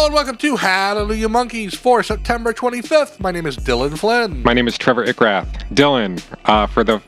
and welcome to Hallelujah Monkeyz for September 25th. My name is Dillon Flynn. My name is Trevor Ickrath. Dillon, for the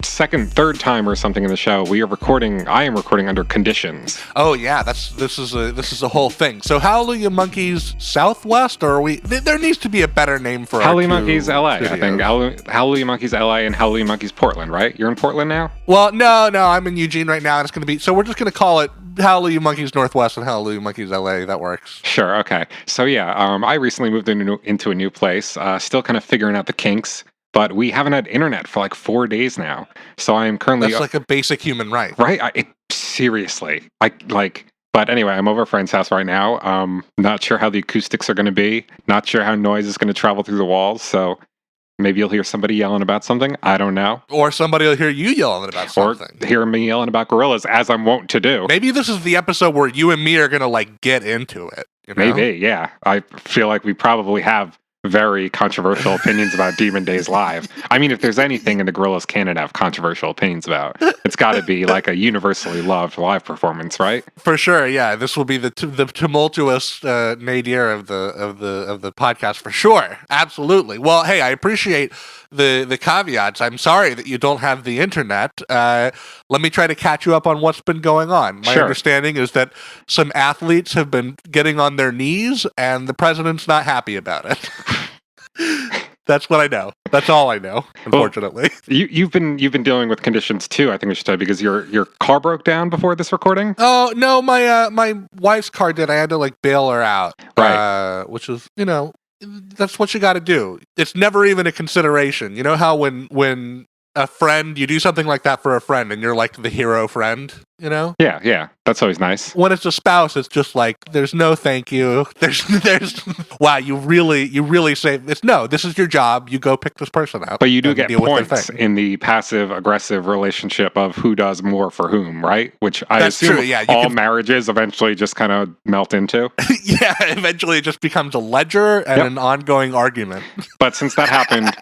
third time or something in the show, I am recording under conditions. Oh yeah, this is a whole thing. So Hallelujah Monkeyz Southwest, or there needs to be a better name for Hallelujah Monkeyz LA, studios. I think. Hallelujah Monkeyz LA and Hallelujah Monkeyz Portland, right? You're in Portland now? Well, no, I'm in Eugene right now, and we're just gonna call it Hallelujah Monkeyz Northwest and Hallelujah Monkeyz LA. That works. Sure, okay. So yeah, I recently moved into a new place, still kind of figuring out the kinks. But we haven't had internet for like 4 days now. So I am currently... That's like a basic human right. Right? Seriously. But anyway, I'm over a friend's house right now. Not sure how the acoustics are going to be. Not sure how noise is going to travel through the walls. So maybe you'll hear somebody yelling about something. I don't know. Or somebody will hear you yelling about something. Or hear me yelling about Gorillaz, as I'm wont to do. Maybe this is the episode where you and me are going to get into it. You know? Maybe, yeah. I feel like we probably have very controversial opinions about Demon Days Live. I mean, if there's anything in the Gorillaz canon to have controversial opinions about, it's got to be like a universally loved live performance, right? For sure, yeah. This will be the tumultuous nadir of the podcast for sure. Absolutely. Well, hey, I appreciate the caveats. I'm sorry that you don't have the internet. Let me try to catch you up on what's been going on. My understanding is that some athletes have been getting on their knees, and the president's not happy about it. That's what I know. That's all I know, unfortunately. Well, you've been dealing with conditions too, I think we should say, because your car broke down before this recording? Oh, no, my wife's car did. I had to bail her out. Right. Which is, that's what you got to do. It's never even a consideration. You know how when a friend, you do something like that for a friend and you're like the hero friend, Yeah. That's always nice. When it's a spouse, it's just like, there's no thank you. There's wow, you really say no, this is your job. You go pick this person up. But you do get points in the passive aggressive relationship of who does more for whom, right? Which I assume true, yeah. all marriages eventually just kind of melt into. Yeah, eventually it just becomes a ledger and an ongoing argument. But since that happened,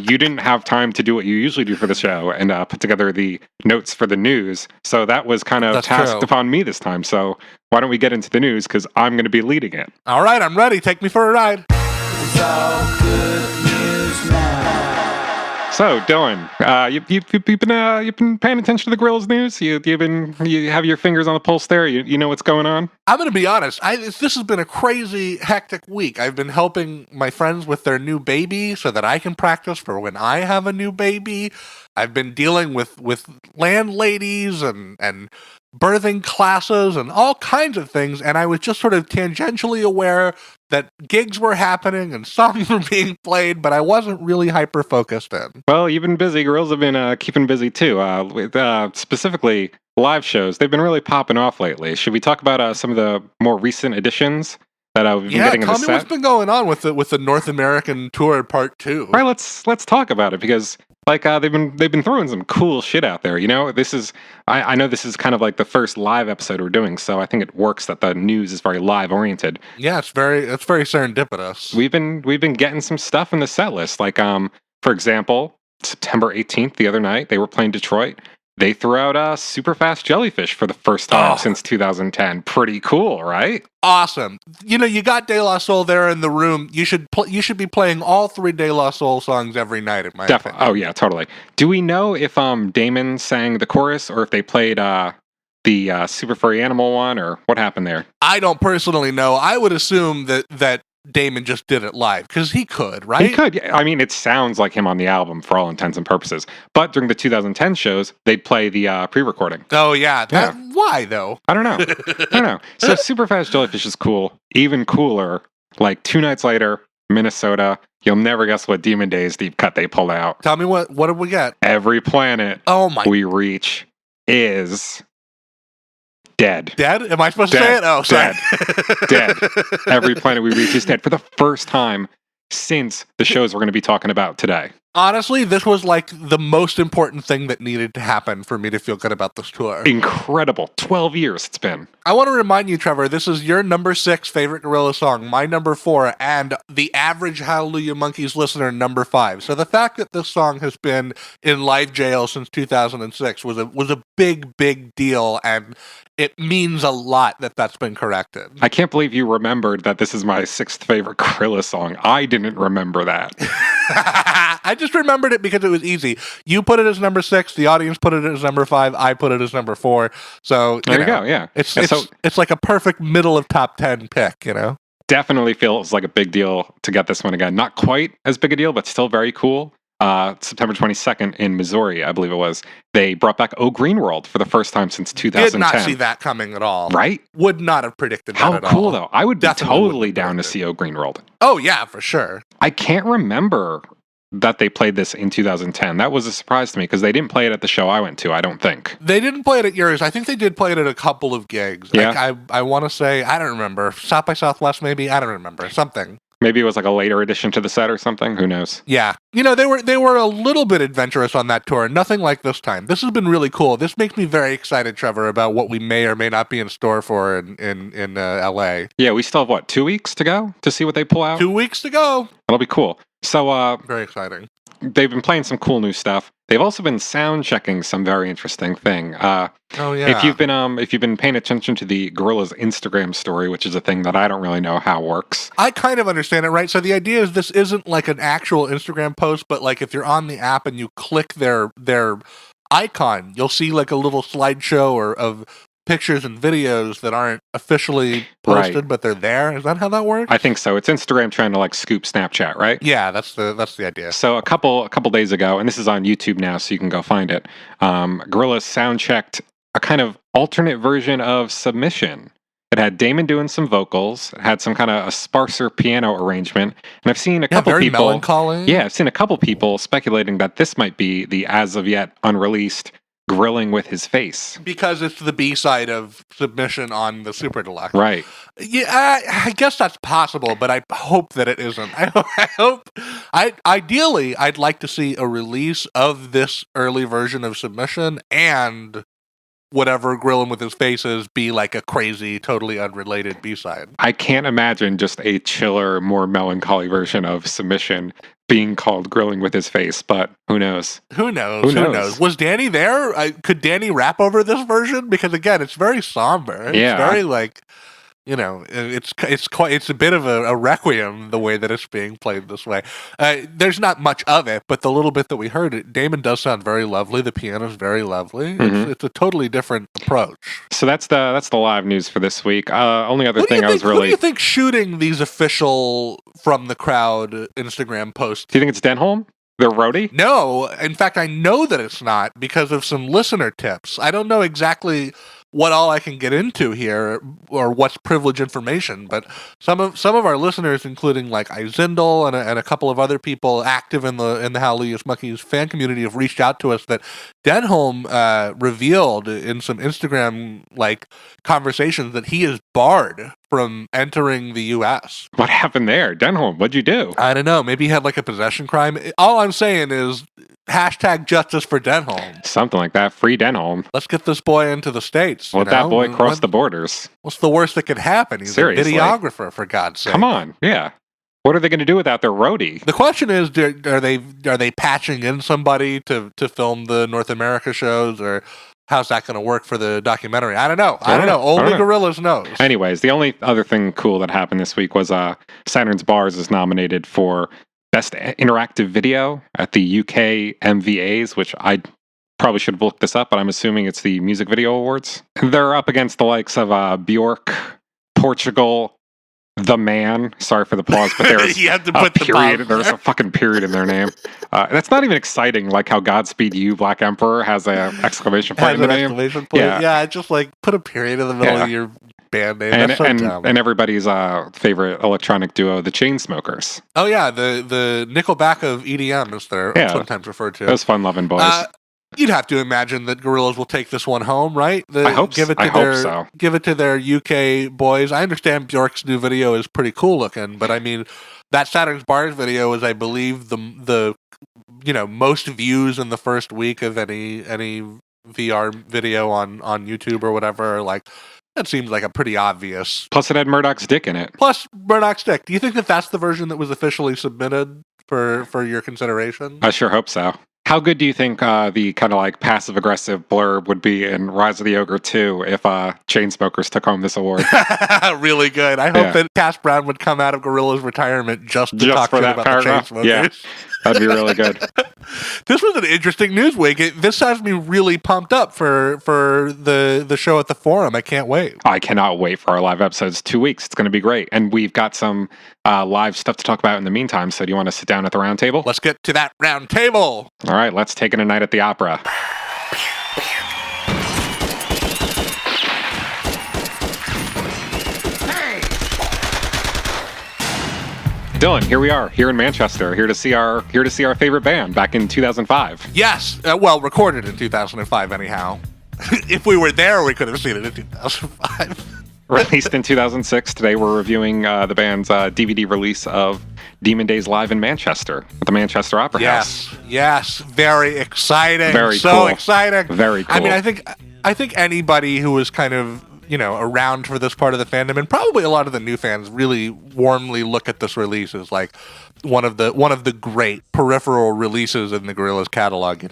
you didn't have time to do what you usually do for the show and put together the notes for the news. So that was kind of tasked upon me this time. So why don't we get into the news, because I'm going to be leading it. All right, I'm ready. Take me for a ride. It's all good news now. So, Dylan, you've been paying attention to the Gorillaz news? You have your fingers on the pulse there? You know what's going on? I'm going to be honest. This has been a crazy, hectic week. I've been helping my friends with their new baby so that I can practice for when I have a new baby. I've been dealing with landladies and birthing classes and all kinds of things, and I was just sort of tangentially aware that gigs were happening and songs were being played, but I wasn't really hyper-focused in. Well, you've been busy. Gorillaz have been keeping busy too, with specifically live shows. They've been really popping off lately. Should we talk about some of the more recent additions that we've been getting in the set? Tell me what's been going on with the North American tour part 2. Right, let's talk about it, because they've been throwing some cool shit out there. This is I know this is kind of like the first live episode we're doing, so I think it works that the news is very live oriented. Yeah, it's very serendipitous. We've been getting some stuff in the set list, for example, September 18th, the other night, they were playing Detroit. They threw out Super Fast Jellyfish for the first time since 2010. Pretty cool, right? Awesome. You got De La Soul there in the room. You should be playing all 3 De La Soul songs every night, in my opinion. Oh yeah, totally. Do we know if Damon sang the chorus or if they played the Super Furry Animal one, or what happened there? I don't personally know. I would assume that Damon just did it live, because he could, right? He could. I mean, it sounds like him on the album for all intents and purposes. But during the 2010 shows, they'd play the pre-recording. Oh, yeah. Why, though? I don't know. So Super Fast Jellyfish is cool. Even cooler, 2 nights later, Minnesota, you'll never guess what Demon Days deep cut they pulled out. Tell me what did we get? Every planet we reach is dead. Dead? Am I supposed to say it? Oh, sorry. Dead. Every planet we reach is dead for the first time since the shows we're going to be talking about today. Honestly, this was like the most important thing that needed to happen for me to feel good about this tour. Incredible. 12 years it's been. I want to remind you, Trevor, this is your number 6 favorite Gorillaz song, my number 4, and the average Hallelujah Monkeyz listener, number 5. So the fact that this song has been in live jail since 2006 was a big, big deal, and it means a lot that that's been corrected. I can't believe you remembered that this is my 6th favorite Gorillaz song. I didn't remember that. I just remembered it because it was easy. You put it as number 6, the audience put it as number 5, I put it as number 4. So there you go, yeah. It's like a perfect middle of top 10 pick, you know? Definitely feels like a big deal to get this one again. Not quite as big a deal, but still very cool. September 22nd in Missouri, I believe it was, they brought back Oh Green World for the first time since 2010. Did not see that coming at all. Right? Would not have predicted that How at all. How cool, though. I would be Definitely totally down to see Oh Green World. Oh, yeah, for sure. I can't remember that they played this in 2010. That was a surprise to me because they didn't play it at the show I went to, I don't think. They didn't play it at yours. I think they did play it at a couple of gigs. Yeah. I want to say, I don't remember. South by Southwest, maybe? I don't remember. Something. Maybe it was like a later addition to the set or something. Who knows? Yeah. You know, they were a little bit adventurous on that tour. Nothing like this time. This has been really cool. This makes me very excited, Trevor, about what we may or may not be in store for in LA. Yeah, we still have, what, 2 weeks to go to see what they pull out? 2 weeks to go. That'll be cool. So, very exciting. They've been playing some cool new stuff. They've also been sound checking some very interesting thing. Oh yeah. If you've been paying attention to the Gorillaz Instagram story, which is a thing that I don't really know how works. I kind of understand it, right? So the idea is this isn't like an actual Instagram post, but like if you're on the app and you click their icon, you'll see like a little slideshow of pictures and videos that aren't officially posted, Right. but they're there. Is that how that works? I think so. It's Instagram trying to like scoop Snapchat, right? Yeah, that's the idea. So a couple days ago, and this is on YouTube now, so you can go find it. Gorillaz sound checked a kind of alternate version of Submission. It had Damon doing some vocals. It had some kind of a sparser piano arrangement, and I've seen a couple very people. melancholy. Yeah, I've seen a couple people speculating that this might be the as of yet unreleased Grilling with His Face. Because it's the B-side of Submission on the Super Deluxe. Right. Yeah, I guess that's possible, but I hope that it isn't. Ideally, I'd like to see a release of this early version of Submission and whatever Grilling with His Face is be like a crazy, totally unrelated B-side. I can't imagine just a chiller, more melancholy version of Submission being called Grilling with His Face, but who knows? Who knows? Was Danny there? Could Danny rap over this version? Because again, it's very somber. It's very like, you know, it's a bit of a requiem the way that it's being played this way. There's not much of it, but the little bit that we heard, Damon does sound very lovely. The piano's very lovely. Mm-hmm. It's a totally different approach. So that's the live news for this week. Only other Who do thing you I was think- really. Who do you think shooting these official from the crowd Instagram posts? Do you think it's Denholm? Their roadie? No, in fact, I know that it's not because of some listener tips. I don't know exactly what all I can get into here or what's privileged information, but some of our listeners, including like Izindel and a couple of other people active in the Hallelujah Monkeyz fan community, have reached out to us that Denholm revealed in some Instagram like conversations that he is barred from entering the U.S. What happened there? Denholm, what'd you do? I don't know. Maybe he had like a possession crime. All I'm saying is hashtag justice for Denholm. Something like that. Free Denholm. Let's get this boy into the States. Let that boy cross the borders. What's the worst that could happen? He's Seriously. a videographer, for God's sake. Come on. Yeah. What are they going to do without their roadie? The question is, are they patching in somebody to film the North America shows, or how's that going to work for the documentary? I don't know. Only Gorillaz knows. Anyways, the only other thing cool that happened this week was Saturn's Bars is nominated for Best Interactive Video at the UK MVAs, which I probably should have looked this up, but I'm assuming it's the Music Video Awards. They're up against the likes of Bjork, Portugal, The Man. Sorry for the pause, but there's you have to a put the period. pause There's a fucking period in their name. That's not even exciting, like how Godspeed You, Black Emperor has an exclamation point Has in the an name. exclamation point. Yeah, just like put a period in the middle of your band name. That's so dumb. And everybody's favorite electronic duo, the Chainsmokers. Oh yeah, the Nickelback of EDM is they're sometimes referred to. Those fun-loving boys. You'd have to imagine that Gorillaz will take this one home, right? I hope so. Give it to their UK boys. I understand Bjork's new video is pretty cool looking, but I mean, that Saturn's Bars video is, I believe, the most views in the first week of any VR video on YouTube or whatever. Like, that seems like a pretty obvious. Plus, it had Murdoch's dick in it. Plus, Murdoch's dick. Do you think that that's the version that was officially submitted for your consideration? I sure hope so. How good do you think the kind of like passive-aggressive blurb would be in Rise of the Ogre 2 if Chainsmokers took home this award? Really good. I hope that Cass Brown would come out of Gorillaz retirement just to talk for shit that about paragraph. the Chainsmokers. Yeah, that'd be really good. This was an interesting news week. This has me really pumped up for the show at the Forum. I can't wait. I cannot wait for our live episodes. 2 weeks. It's going to be great. And we've got some live stuff to talk about in the meantime. So do you want to sit down at the round table? Let's get to that round table. All right, let's take in a night at the opera. Dillon, here we are, here in Manchester, here to see our favorite band back in 2005. Yes, well, recorded in 2005 anyhow. If we were there, we could have seen it in 2005. Released in 2006. Today we're reviewing the band's DVD release of Demon Days Live in Manchester at the Manchester Opera House. Yes, very exciting. Very so cool. Exciting. Very cool. I mean, I think anybody who was kind of around for this part of the fandom, and probably a lot of the new fans, really warmly look at this release as like one of the great peripheral releases in the Gorillaz catalog.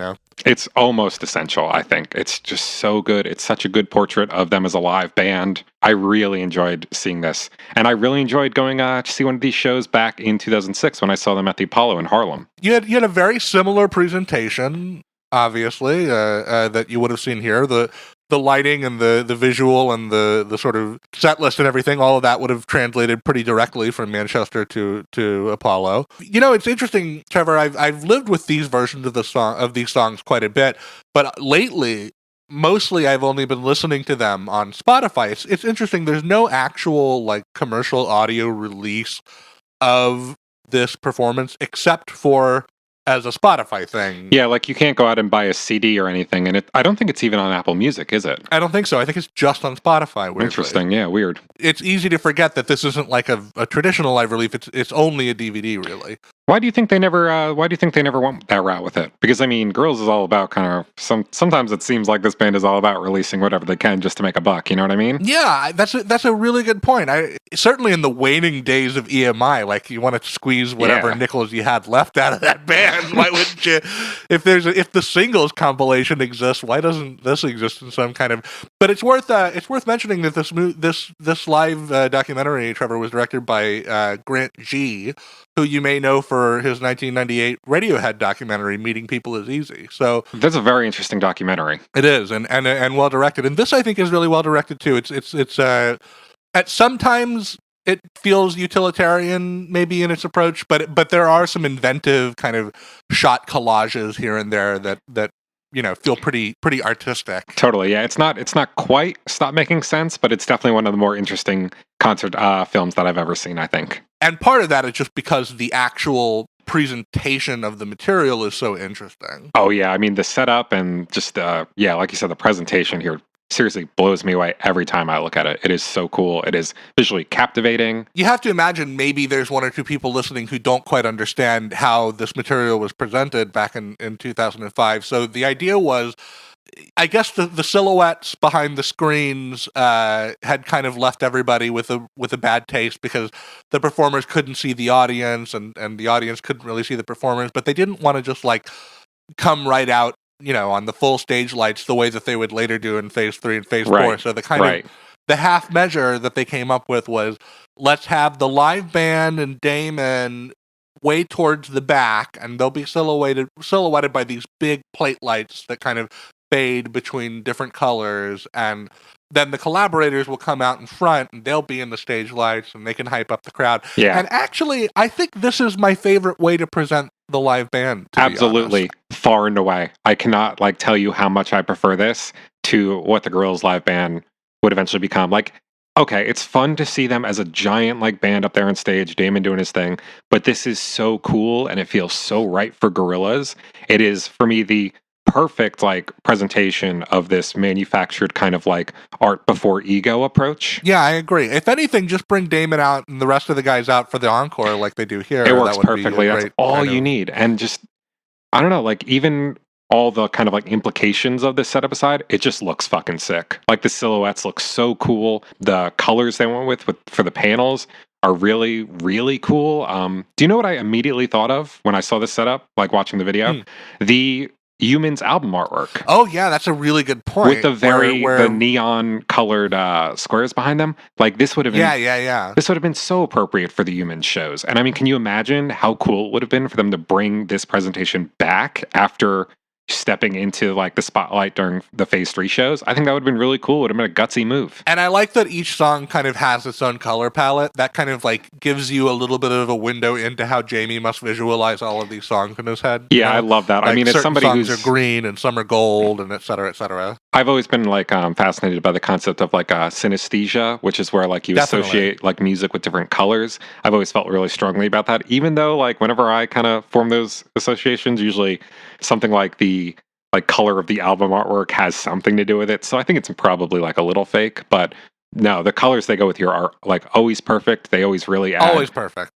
It's almost essential, I think. It's just so good. It's such a good portrait of them as a live band. I really enjoyed seeing this. And I really enjoyed going to see one of these shows back in 2006 when I saw them at the Apollo in Harlem. You had a very similar presentation, obviously, that you would have seen here. The lighting and the visual and the sort of set list and everything, all of that would have translated pretty directly from Manchester to Apollo. It's interesting, Trevor. I've lived with these versions of these songs quite a bit, but lately, mostly I've only been listening to them on Spotify. It's interesting. There's no actual like commercial audio release of this performance except for as a Spotify thing. Yeah, like you can't go out and buy a CD or anything, and I don't think it's even on Apple Music, is it? I don't think so. I think it's just on Spotify. Weirdly. Interesting. Yeah, weird. It's easy to forget that this isn't like a traditional live release. It's only a DVD, really. Why do you think they never went that route with it? Because I mean, Gorillaz is all about kind of sometimes it seems like this band is all about releasing whatever they can just to make a buck. You know what I mean? Yeah, that's a really good point. Certainly in the waning days of EMI, like you want to squeeze whatever nickels you had left out of that band. Why wouldn't you? If the singles compilation exists, why doesn't this exist in some kind of? But it's worth mentioning that this live documentary, Trevor, was directed by Grant G, who you may know for his 1998 Radiohead documentary, Meeting People Is Easy. So that's a very interesting documentary. It is, and well directed. And this, I think, is really well directed too. It's at sometimes it feels utilitarian, maybe in its approach, but there are some inventive kind of shot collages here and there that feel pretty artistic. Totally, yeah. It's not quite Stop Making Sense, but it's definitely one of the more interesting concert films that I've ever seen, I think. And part of that is just because the actual presentation of the material is so interesting. Oh yeah, I mean the setup and just like you said, the presentation here seriously blows me away every time I look at it. It is so cool. It is visually captivating. You have to imagine maybe there's one or two people listening who don't quite understand how this material was presented back in 2005. So the idea was, I guess the silhouettes behind the screens had kind of left everybody with a bad taste because the performers couldn't see the audience and the audience couldn't really see the performers, but they didn't want to just like come right out on the full stage lights the way that they would later do in Phase 3 and Phase 4. So the kind of the half measure that they came up with was, let's have the live band and Damon way towards the back, and they'll be silhouetted by these big plate lights that kind of fade between different colors, and then the collaborators will come out in front and they'll be in the stage lights and they can hype up the crowd. Yeah. And actually, I think this is my favorite way to present the live band. Absolutely. Far and away. I cannot tell you how much I prefer this to what the Gorillaz live band would eventually become. Like, okay, it's fun to see them as a giant band up there on stage, Damon doing his thing, but this is so cool and it feels so right for Gorillaz. It is, for me, the perfect presentation of this manufactured kind of art before ego approach. Yeah, I agree. If anything, just bring Damon out and the rest of the guys out for the encore like they do here. It works perfectly. That's all you need. And just I don't know, like even all the kind of like implications of this setup aside, it just looks fucking sick. Like the silhouettes look so cool. The colors they went with for the panels are really, really cool. Do you know what I immediately thought of when I saw this setup, like watching the video? The Humans album artwork. Oh yeah, that's a really good point. With the the neon colored squares behind them. Like this would have been This would have been so appropriate for the Humans shows. And I mean, can you imagine how cool it would have been for them to bring this presentation back after stepping into like the spotlight during the Phase 3 shows? I think that would have been really cool. It would have been a gutsy move. And I like that each song kind of has its own color palette. That kind of like gives you a little bit of a window into how Jamie must visualize all of these songs in his head. Yeah, you know? I love that. Like I mean, as somebody songs who's are green and some are gold and et cetera, et cetera. I've always been like fascinated by the concept of like synesthesia, which is where like you associate like music with different colors. I've always felt really strongly about that, even though like whenever I kind of form those associations, usually something like the like color of the album artwork has something to do with it. So I think it's probably like a little fake, but no, the colors they go with here are like always perfect. They always really add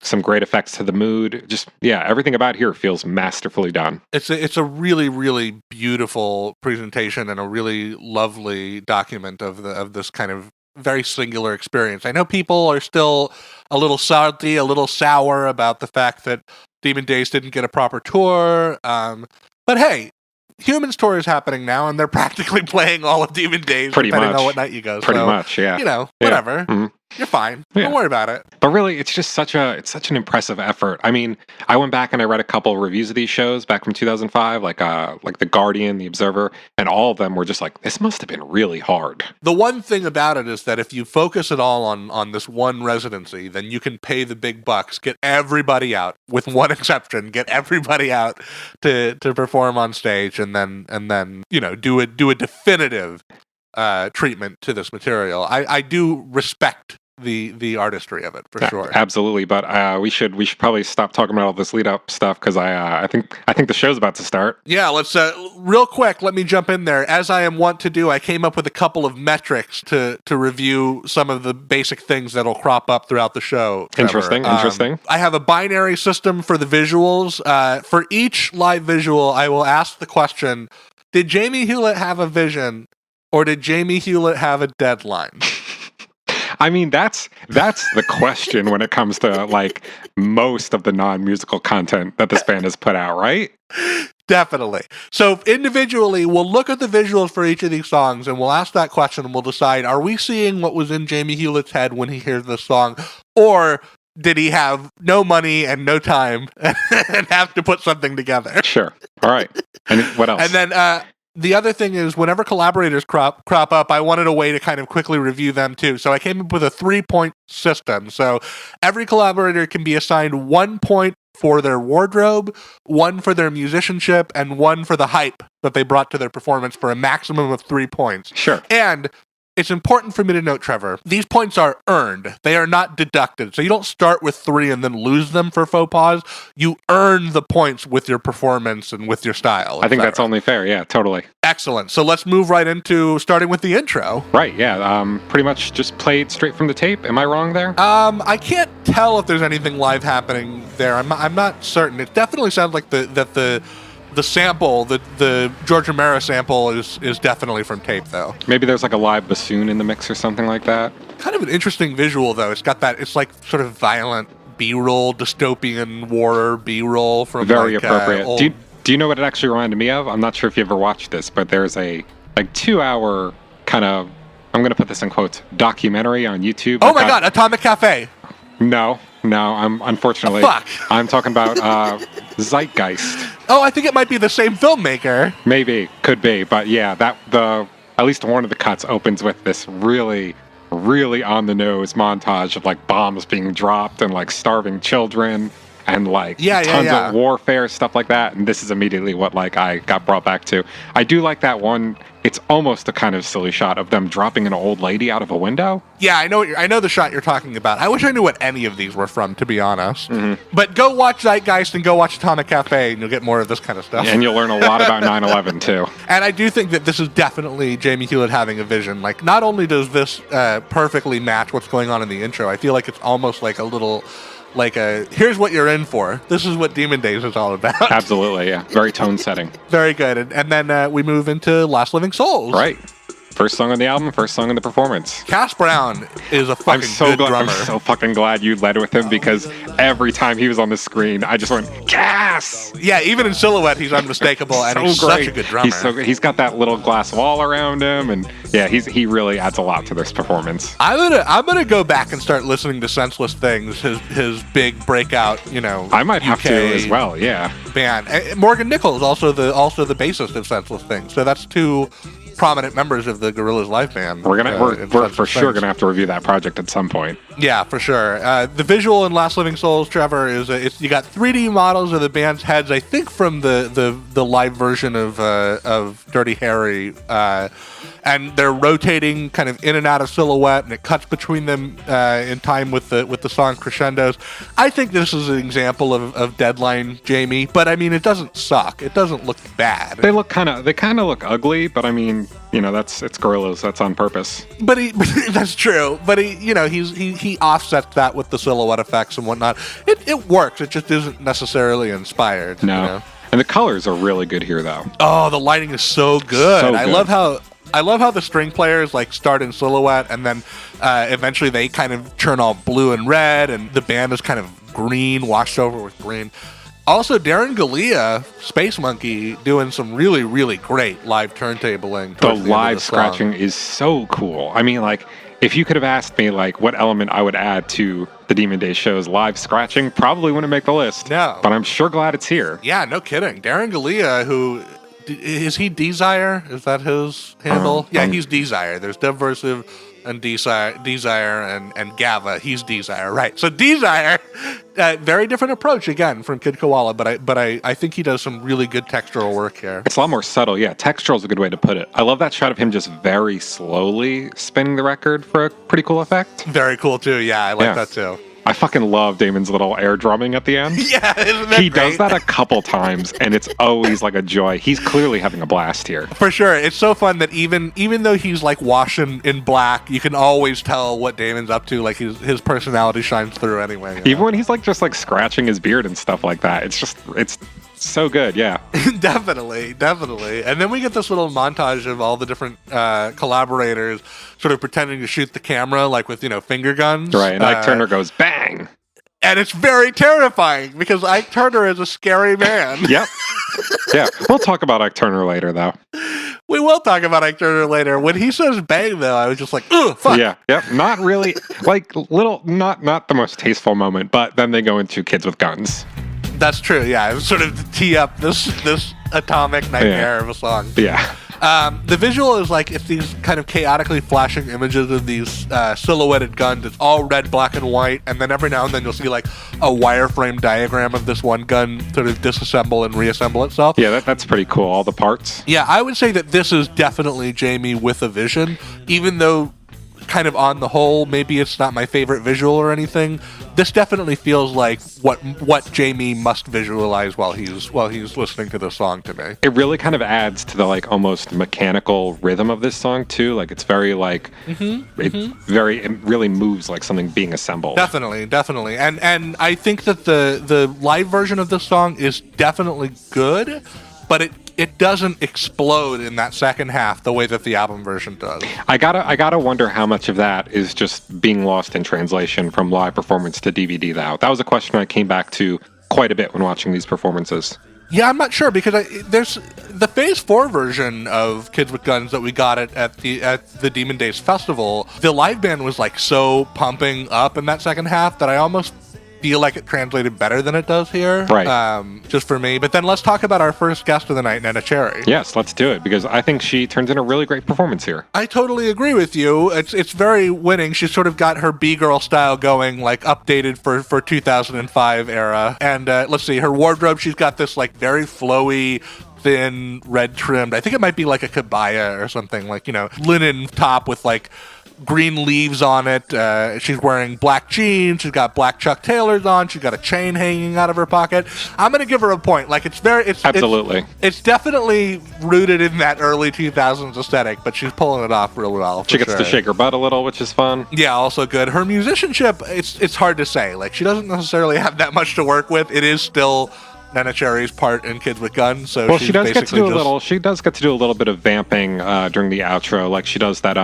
some great effects to the mood. Just everything about here feels masterfully done. It's a really, really beautiful presentation and a really lovely document of this kind of very singular experience. I know people are still a little salty, a little sour about the fact that Demon Days didn't get a proper tour. But hey, Humans tour is happening now, and they're practically playing all of Demon Days, depending on what night you go. Pretty much, yeah. You know, whatever. Mm-hmm. You're fine. Don't worry about it. But really, it's just such an impressive effort. I mean, I went back and I read a couple of reviews of these shows back from 2005, like The Guardian, The Observer, and all of them were just like, this must have been really hard. The one thing about it is that if you focus it all on this one residency, then you can pay the big bucks, get everybody out, with one exception, get everybody out to perform on stage, and then you know do a definitive treatment to this material. I do respect the artistry of it for sure. Absolutely, but we should probably stop talking about all this lead up stuff because I think the show's about to start. Yeah, let's real quick. Let me jump in there. As I am wont to do, I came up with a couple of metrics to review some of the basic things that'll crop up throughout the show. Trevor. Interesting. I have a binary system for the visuals. For each live visual, I will ask the question: did Jamie Hewlett have a vision, or did Jamie Hewlett have a deadline? I mean, that's the question when it comes to like most of the non-musical content that this band has put out, right? Definitely. So individually, we'll look at the visuals for each of these songs and we'll ask that question and we'll decide, are we seeing what was in Jamie Hewlett's head when he hears this song? Or did he have no money and no time and have to put something together? Sure. All right. And what else? And then the other thing is, whenever collaborators crop up, I wanted a way to kind of quickly review them too. So I came up with a 3-point system. So every collaborator can be assigned 1 point for their wardrobe, 1 for their musicianship, and 1 for the hype that they brought to their performance for a maximum of 3 points. Sure. And it's important for me to note, Trevor, these points are earned. They are not deducted. So you don't start with 3 and then lose them for faux pas. You earn the points with your performance and with your style. I think that's only fair. Yeah, totally. Excellent. So let's move right into starting with the intro. Right, yeah. Pretty much just played straight from the tape. Am I wrong there? I can't tell if there's anything live happening there. I'm not certain. It definitely sounds like the sample, the George Romero sample is definitely from tape, though. Maybe there's like a live bassoon in the mix or something like that. Kind of an interesting visual, though. It's like sort of violent B-roll, dystopian war B-roll from very like, appropriate. Do you know what it actually reminded me of? I'm not sure if you ever watched this, but there's a like 2-hour kind of, I'm going to put this in quotes, documentary on YouTube. Oh my God, Atomic Cafe. No, I'm unfortunately. Fuck. I'm talking about Zeitgeist. Oh, I think it might be the same filmmaker. Maybe, could be, but yeah, at least one of the cuts opens with this really, really on the nose montage of like bombs being dropped and like starving children and like tons of warfare, stuff like that. And this is immediately what like I got brought back to. I do like that one. It's almost a kind of silly shot of them dropping an old lady out of a window. Yeah, I know the shot you're talking about. I wish I knew what any of these were from, to be honest. Mm-hmm. But go watch Zeitgeist and go watch Atomic Cafe, and you'll get more of this kind of stuff. And you'll learn a lot about 9/11 too. And I do think that this is definitely Jamie Hewlett having a vision. Like, not only does this perfectly match what's going on in the intro, I feel like it's almost like a little here's what you're in for. This is what Demon Days is all about. Absolutely, yeah. Very tone setting. Very good. And then we move into Last Living Souls. Right. First song on the album, first song in the performance. Cass Brown is a fucking good drummer. I'm so fucking glad you led with him because every time he was on the screen, I just went, Cass! Yeah, even in silhouette, he's unmistakable, and he's such a good drummer. He's so good. He's got that little glass wall around him, and yeah, he really adds a lot to this performance. I'm gonna go back and start listening to Senseless Things, his big breakout, I might have to as well, yeah. Band. Morgan Nichols, also the bassist of Senseless Things, so that's two prominent members of the Gorillaz live band. We're for sure gonna have to review that project at some point. Yeah, for sure. The visual in Last Living Souls, Trevor, is you got 3D models of the band's heads. I think from the live version of Dirty Harry, and they're rotating kind of in and out of silhouette, and it cuts between them in time with the song crescendos. I think this is an example of Deadline Jamie, but I mean it doesn't suck. It doesn't look bad. They kind of look ugly, but I mean, it's Gorillaz. That's on purpose. But that's true. But he offsets that with the silhouette effects and whatnot. It works. It just isn't necessarily inspired. No. And the colors are really good here, though. Oh, the lighting is so good. So good. I love how the string players start in silhouette and then eventually they kind of turn all blue and red, and the band is kind of green, washed over with green. Also, Darren Galea, Space Monkey, doing some really, really great live turntabling. The live scratching is so cool. I mean, if you could have asked me, what element I would add to the Demon Days show's live scratching, probably wouldn't make the list. No. But I'm sure glad it's here. Yeah, no kidding. Darren Galea, who... Is he Desire? Is that his handle? Yeah, he's Desire. There's Subversive and Desire and Gava. He's Desire, right? So Desire, very different approach again from Kid Koala, but I think he does some really good textural work here. It's a lot more subtle. Yeah, textural is a good way to put it. I love that shot of him just very slowly spinning the record for a pretty cool effect. Very cool too. Yeah, I like that too. I fucking love Damon's little air drumming at the end. Yeah, isn't that He great? does that a couple times, and it's always a joy. He's clearly having a blast here. For sure. It's so fun that even though he's washed in black, you can always tell what Damon's up to. His personality shines through anyway. Even when he's just scratching his beard and stuff like that. It's so good, yeah. Definitely. And then we get this little montage of all the different collaborators sort of pretending to shoot the camera, with, finger guns. Right, and Ike Turner goes, bang! And it's very terrifying, because Ike Turner is a scary man. Yep. Yeah, we'll talk about Ike Turner later, though. We will talk about Ike Turner later. When he says bang, though, I was just ugh, fuck. Yeah, yep. Not really, not the most tasteful moment, but then they go into Kids with Guns. That's true, yeah. It was sort of to tee up this atomic nightmare of a song. Yeah. The visual is it's these kind of chaotically flashing images of these silhouetted guns. It's all red, black, and white, and then every now and then you'll see a wireframe diagram of this one gun sort of disassemble and reassemble itself. Yeah, that's pretty cool, all the parts. Yeah, I would say that this is definitely Jamie with a vision, even though kind of on the whole, maybe it's not my favorite visual or anything. This definitely feels like what Jamie must visualize while he's listening to the song to me. It really kind of adds to the almost mechanical rhythm of this song too. It's very it really moves like something being assembled. Definitely. And I think that the live version of this song is definitely good, but it doesn't explode in that second half the way that the album version does. I gotta wonder how much of that is just being lost in translation from live performance to DVD, though. That was a question I came back to quite a bit when watching these performances. Yeah, I'm not sure, because there's the Phase 4 version of Kids with Guns that we got at the Demon Days Festival. The live band was so pumping up in that second half that I almost feel like it translated better than it does here. Right. Just for me. But then let's talk about our first guest of the night, Nana Cherry. Yes, let's do it, because I think she turns in a really great performance here. I totally agree with you. It's very winning. She's sort of got her B-girl style going, updated for 2005 era. And let's see, her wardrobe, she's got this very flowy, thin, red trimmed, I think it might be a kebaya or something, linen top with green leaves on it. She's wearing black jeans. She's got black Chuck Taylors on. She's got a chain hanging out of her pocket. I'm going to give her a point. Like, Absolutely. It's definitely rooted in that early 2000s aesthetic, but she's pulling it off real well. She gets to shake her butt a little, which is fun. Yeah, also good. Her musicianship, it's hard to say. Like, she doesn't necessarily have that much to work with. It is still Nana Cherry's part in Kids with Guns, so well, she's she does get to do just... a little. She does get to do a little bit of vamping during the outro, like she does that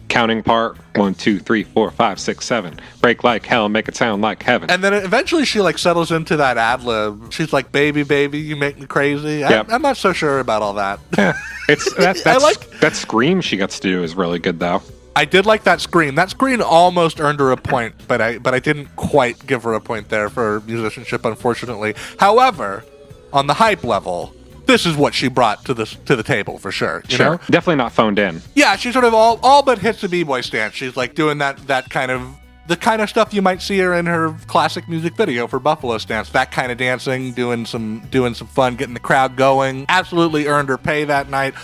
counting part. 1, 2, 3, 4, 5, 6, 7. Break like hell, make it sound like heaven. And then eventually she like settles into that ad lib. She's like, "Baby, baby, you make me crazy." Yep. I'm not so sure about all that. Yeah, that scream she gets to do is really good though. I did like that scream. That scream almost earned her a point, but I didn't quite give her a point there for musicianship, unfortunately. However, on the hype level, this is what she brought to the table for sure. You know? Definitely not phoned in. Yeah, she sort of all but hits the b-boy stance. She's like doing that kind of the kind of stuff you might see her in her classic music video for Buffalo Stance. That kind of dancing, doing some fun, getting the crowd going. Absolutely earned her pay that night.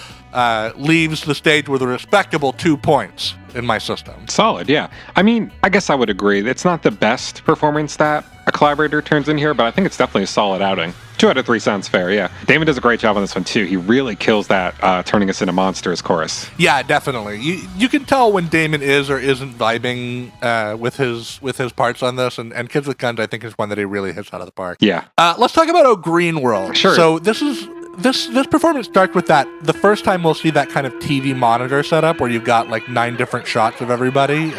Leaves the stage with a respectable 2 points in my system. Solid, yeah. I mean, I guess I would agree. It's not the best performance that a collaborator turns in here, but I think it's definitely a solid outing. 2 out of 3 sounds fair, yeah. Damon does a great job on this one, too. He really kills that turning us into monsters chorus. Yeah, definitely. You can tell when Damon is or isn't vibing with his parts on this, and Kids with Guns, I think, is one that he really hits out of the park. Yeah. Let's talk about Oh Green World. Sure. So this performance starts with that. The first time we'll see that kind of TV monitor setup where you've got like 9 different shots of everybody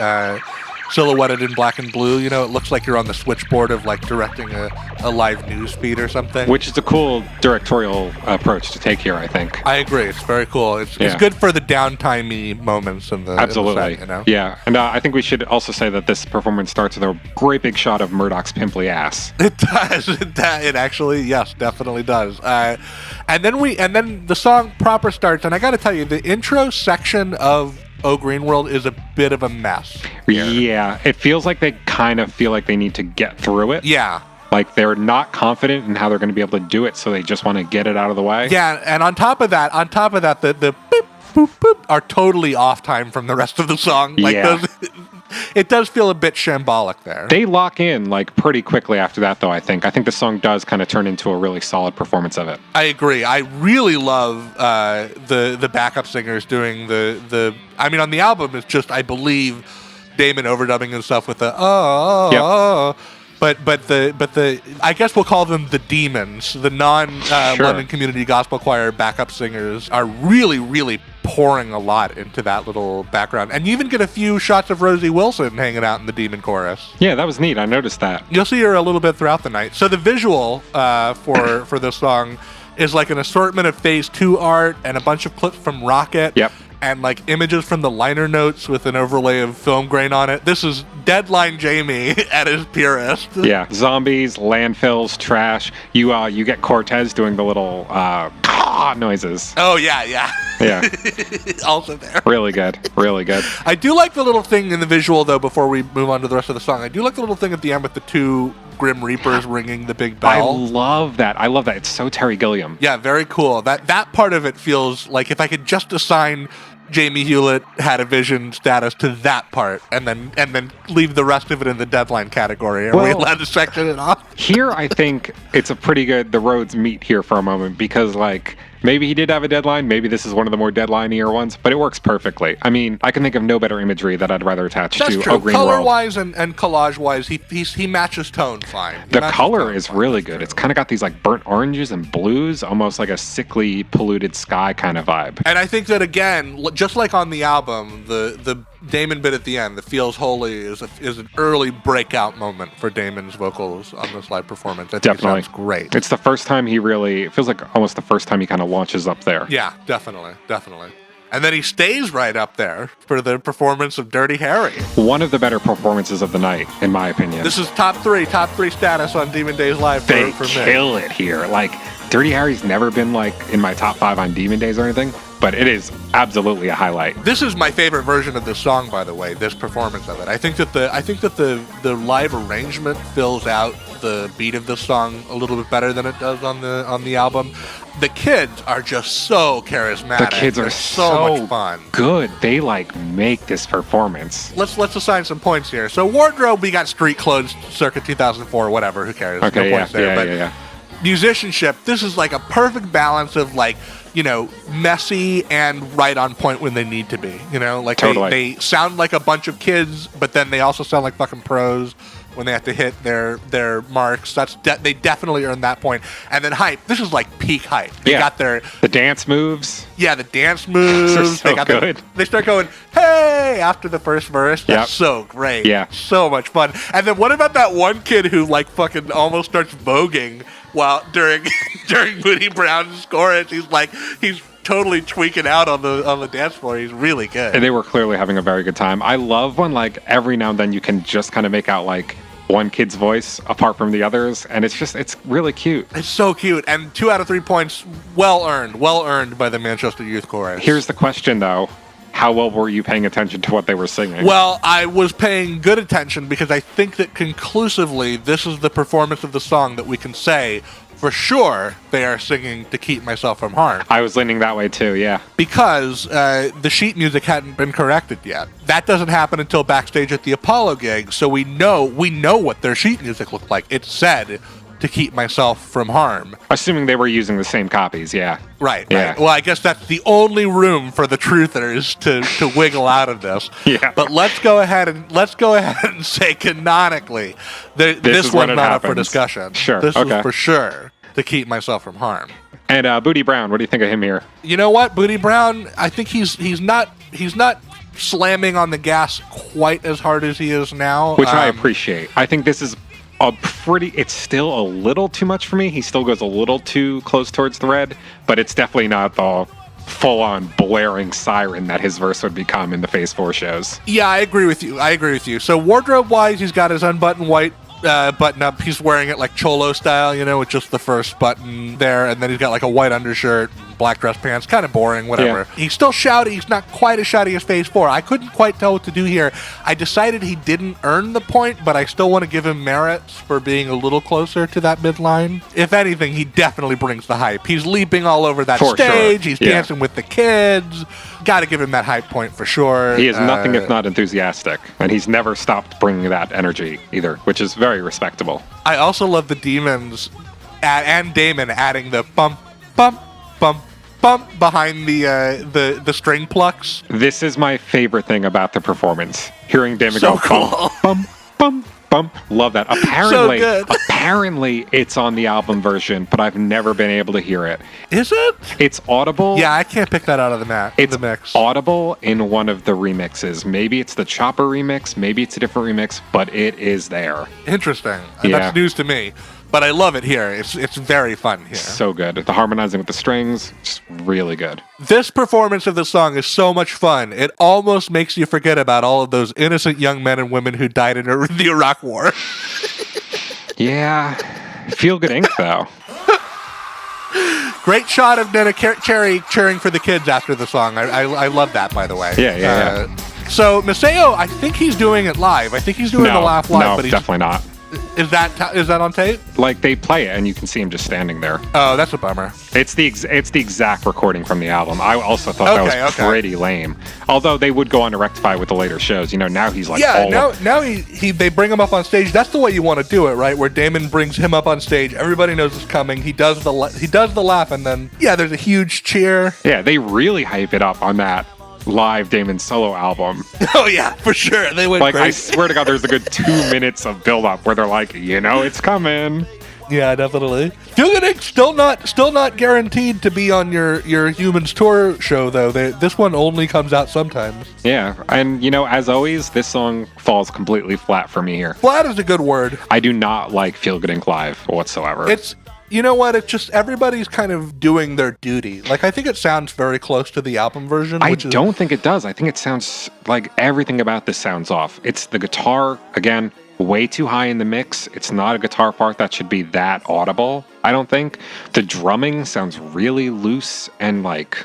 silhouetted in black and blue. You know, it looks like you're on the switchboard of like directing a live news feed or something. Which is a cool directorial approach to take here, I think. I agree. It's very cool. It's good for the downtime-y moments in the Absolutely. In the set, you know? Yeah. And I think we should also say that this performance starts with a great big shot of Murdoch's pimply ass. It does. It actually, yes, definitely does. And then the song proper starts, and I got to tell you, the intro section of Oh Green World is a bit of a mess here. Yeah, it feels like they kind of feel like they need to get through it. Yeah. Like they're not confident in how they're going to be able to do it, so they just want to get it out of the way. Yeah, and on top of that, the beep, boop, boop are totally off time from the rest of the song. Like it does feel a bit shambolic there. They lock in like pretty quickly after that, though. I think the song does kind of turn into a really solid performance of it. I agree. I really love the backup singers doing the. I mean, on the album, it's just I believe Damon overdubbing himself with the oh. But the I guess we'll call them the demons, the London Community Gospel Choir backup singers are really pouring a lot into that little background, and you even get a few shots of Rosie Wilson hanging out in the demon chorus. Yeah, that was neat. I noticed that. You'll see her a little bit throughout the night. So the visual for this song is like an assortment of Phase 2 art and a bunch of clips from Rocket. Yep. And like images from the liner notes with an overlay of film grain on it. This is Deadline Jamie at his purest. Yeah, zombies, landfills, trash. You get Cortez doing the little noises. Oh yeah. Yeah. Also there. Really good. I do like the little thing in the visual though. Before we move on to the rest of the song, I do like the little thing at the end with the 2 Grim Reapers ringing the big bell. I love that. It's so Terry Gilliam. Yeah, very cool. That part of it feels like if I could just assign Jamie Hewlett had a vision status to that part, and then leave the rest of it in the Deadline category. Are we allowed to section it off? Here, I think it's a pretty good. The roads meet here for a moment because, like, maybe he did have a deadline. Maybe this is one of the more deadline-ier ones, but it works perfectly. I mean, I can think of no better imagery that I'd rather attach That's to true. Oh Green World. Color-wise and collage-wise, he matches tone fine. The color is really good. It's kind of got these like burnt oranges and blues, almost like a sickly, polluted sky kind of vibe. And I think that again, just like on the album, the Damon bit at the end, the Feels Holy, is an early breakout moment for Damon's vocals on this live performance. I think Definitely. It sounds great. It's the first time it feels like almost the first time he kind of launches up there. Yeah, definitely. And then he stays right up there for the performance of Dirty Harry. One of the better performances of the night, in my opinion. This is top three status on Demon Days Live for me. They kill it here. Like, Dirty Harry's never been like in my top 5 on Demon Days or anything, but it is absolutely a highlight. This is my favorite version of this song, by the way. This performance of it. I think that the live arrangement fills out the beat of this song a little bit better than it does on the album. The kids are just so charismatic. The kids They're are so much fun. Good. They like make this performance. Let's assign some points here. So wardrobe, we got street clothes, circa 2004, whatever. Who cares? Okay, no points there. yeah. Musicianship, this is like a perfect balance of like, messy and right on point when they need to be. Like totally. they sound like a bunch of kids, but then they also sound like fucking pros when they have to hit their marks. They definitely earn that point. And then hype. This is like peak hype. They got the dance moves. Yeah, the dance moves. They're so good. They start going, hey, after the first verse. That's so great. Yeah. So much fun. And then what about that one kid who like fucking almost starts voguing while during Moody Brown's chorus? He's totally tweaking out on the dance floor. He's really good. And they were clearly having a very good time. I love when like every now and then you can just kind of make out like one kid's voice apart from the others, and it's really cute. It's so cute, and 2 out of 3 points, well earned by the Manchester Youth Chorus. Here's the question though. How well were you paying attention to what they were singing? Well, I was paying good attention because I think that conclusively this is the performance of the song that we can say for sure they are singing To Keep Myself From Harm. I was leaning that way too, yeah. Because the sheet music hadn't been corrected yet. That doesn't happen until backstage at the Apollo gig, so we know what their sheet music looked like. It said To Keep Myself From Harm. Assuming they were using the same copies, yeah. Right. Yeah. Well, I guess that's the only room for the truthers to wiggle out of this. Yeah. But let's go ahead and say canonically this one's not up for discussion. Sure. This okay. is for sure To Keep Myself From Harm. And Booty Brown, what do you think of him here? You know what, Booty Brown? I think he's not slamming on the gas quite as hard as he is now, which I appreciate. I think this is it's still a little too much for me. He still goes a little too close towards the red, but it's definitely not the full-on blaring siren that his verse would become in the Phase 4 shows. Yeah, I agree with you. So wardrobe-wise, he's got his unbuttoned white button up. He's wearing it like Cholo style, with just the first button there, and then he's got like a white undershirt, black dress pants, kind of boring, whatever. Yeah. He's still shouty. He's not quite as shouty as Phase 4. I couldn't quite tell what to do here. I decided he didn't earn the point, but I still want to give him merits for being a little closer to that midline. If anything, he definitely brings the hype. He's leaping all over that stage. Sure. He's dancing with the kids. Got to give him that hype point for sure. He is nothing if not enthusiastic, and he's never stopped bringing that energy either, which is very respectable. I also love the Demons and Damon adding the bump, bump, bump, bump behind the string plucks. This is my favorite thing about the performance. Hearing Damon so go cool. bump, bump, bump, bump. Love that. Apparently it's on the album version, but I've never been able to hear it. Is it? It's audible. Yeah, I can't pick that out of the It's mix. Audible in one of the remixes. Maybe it's the Chopper remix, maybe it's a different remix, but it is there. Interesting. Yeah. That's news to me. But I love it here. It's very fun here. So good. The harmonizing with the strings, just really good. This performance of the song is so much fun. It almost makes you forget about all of those innocent young men and women who died in the Iraq War. Yeah. Feel good ink, though. Great shot of Nana Cherry cheering for the kids after the song. I love that, by the way. Yeah. So Maceo, I think he's doing it live. I think he's doing the laugh live. No, but he's definitely not. Is that on tape? Like, they play it and you can see him just standing there. Oh, that's a bummer. It's the exact recording from the album. I also thought that was pretty lame. Although they would go on to rectify with the later shows. Now he's like now they bring him up on stage. That's the way you want to do it, right? Where Damon brings him up on stage. Everybody knows it's coming. He does the laugh, and then there's a huge cheer. Yeah, they really hype it up on that live Damon solo album. Oh yeah, for sure. They went crazy. I swear to God, there's a good 2 minutes of build up where they're like, it's coming. Yeah, definitely. Feel Good Inc. still not guaranteed to be on your Humans Tour show though. This one only comes out sometimes. Yeah, and as always, this song falls completely flat for me here. Flat is a good word. I do not like Feel Good Inc. live whatsoever. You know what? It's just everybody's kind of doing their duty. Like, I think it sounds very close to the album version. I don't think it does. I think it sounds like everything about this sounds off. It's the guitar, again, way too high in the mix. It's not a guitar part that should be that audible, I don't think. The drumming sounds really loose and, like,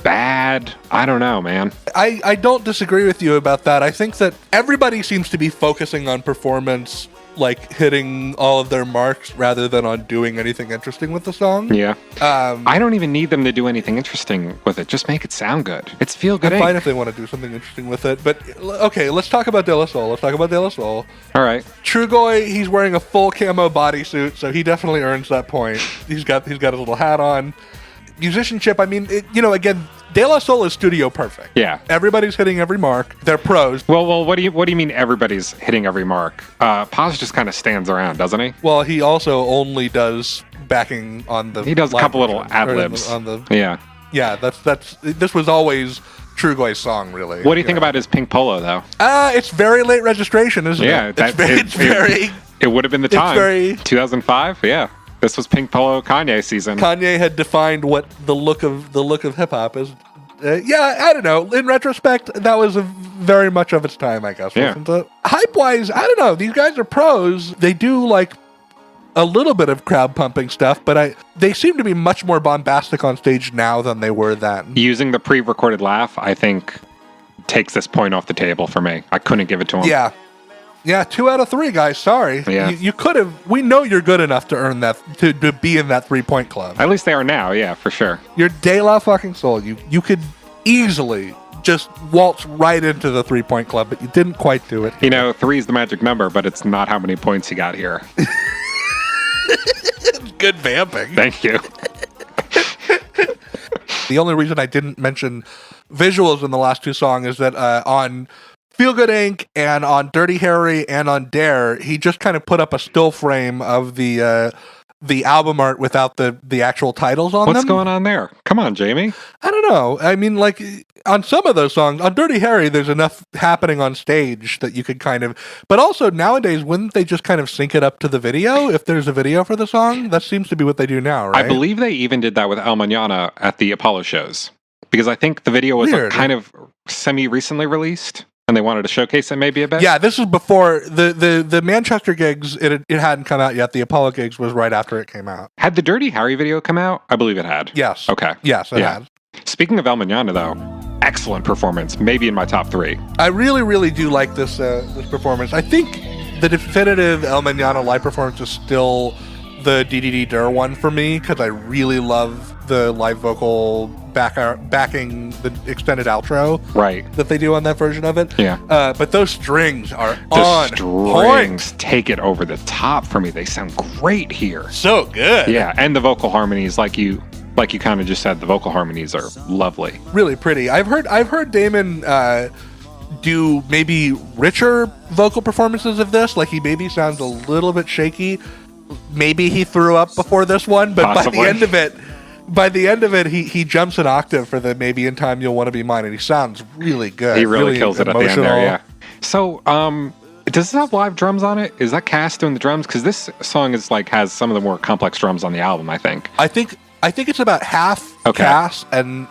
bad. I don't know, man. I don't disagree with you about that. I think that everybody seems to be focusing on performance, like hitting all of their marks rather than on doing anything interesting with the song. Yeah. I don't even need them to do anything interesting with it. Just make it sound good. It's feel good. I'm fine if they want to do something interesting with it. But okay, let's talk about De La Soul. All right. Trugoy, he's wearing a full camo bodysuit, so he definitely earns that point. He's got his little hat on. Musicianship, I mean, again, De La Soul is studio perfect. Yeah. Everybody's hitting every mark. They're pros. Well, what do you mean everybody's hitting every mark? Paz just kind of stands around, doesn't he? Well, he also only does backing on the. He does a couple little ad libs. Yeah. Yeah, that's. This was always Trugoy's song, really. What do you think about his pink polo, though? It's very late registration, isn't it? Yeah, it would have been the time. 2005. Yeah. This was Pink Polo Kanye season. Kanye had defined what the look of hip hop is. Yeah, I don't know. In retrospect, that was very much of its time, I guess. Yeah. Hype wise, I don't know. These guys are pros. They do like a little bit of crowd pumping stuff, but they seem to be much more bombastic on stage now than they were then. Using the pre-recorded laugh, I think, takes this point off the table for me. I couldn't give it to him. Yeah, 2 out of 3, guys. Sorry. Yeah. You could have. We know you're good enough to earn that, to be in that 3-point club. At least they are now, yeah, for sure. You're De La fucking Soul. You could easily just waltz right into the 3-point club, but you didn't quite do it. 3 is the magic number, but it's not how many points you got here. Good vamping. Thank you. The only reason I didn't mention visuals in the last 2 songs is that on Feel Good Inc. and on Dirty Harry and on Dare, he just kind of put up a still frame of the album art without the actual titles on them. What's going on there? Come on, Jamie. I don't know. I mean, like, on some of those songs, on Dirty Harry, there's enough happening on stage that you could kind of... But also, nowadays, wouldn't they just kind of sync it up to the video if there's a video for the song? That seems to be what they do now, right? I believe they even did that with El Mañana at the Apollo shows. Because I think the video was kind of semi-recently released. And they wanted to showcase it maybe a bit? Yeah, this is before the Manchester gigs, it hadn't come out yet. The Apollo gigs was right after it came out. Had the Dirty Harry video come out? I believe it had. Yes. Okay. Yes, it had. Speaking of El Mañana, though, excellent performance. Maybe in my top 3. I really, really do like this performance. I think the definitive El Mañana live performance is still the DDD Dur one for me, because I really love the live vocal backing the extended outro that they do on that version of it. Yeah. But those strings are on point. Take it over the top for me. They sound great here. So good. Yeah, and the vocal harmonies, like you kind of just said, the vocal harmonies are lovely. Really pretty. I've heard Damon do maybe richer vocal performances of this. Like, he maybe sounds a little bit shaky. Maybe he threw up before this one, but Possibly. by the end of it, he jumps an octave for the Maybe in Time You'll Want to Be Mine, and he sounds really good. He really kills it at the end there, yeah. So, does it have live drums on it? Is that Cass doing the drums? Because this song has some of the more complex drums on the album, I think. I think it's about half Cass and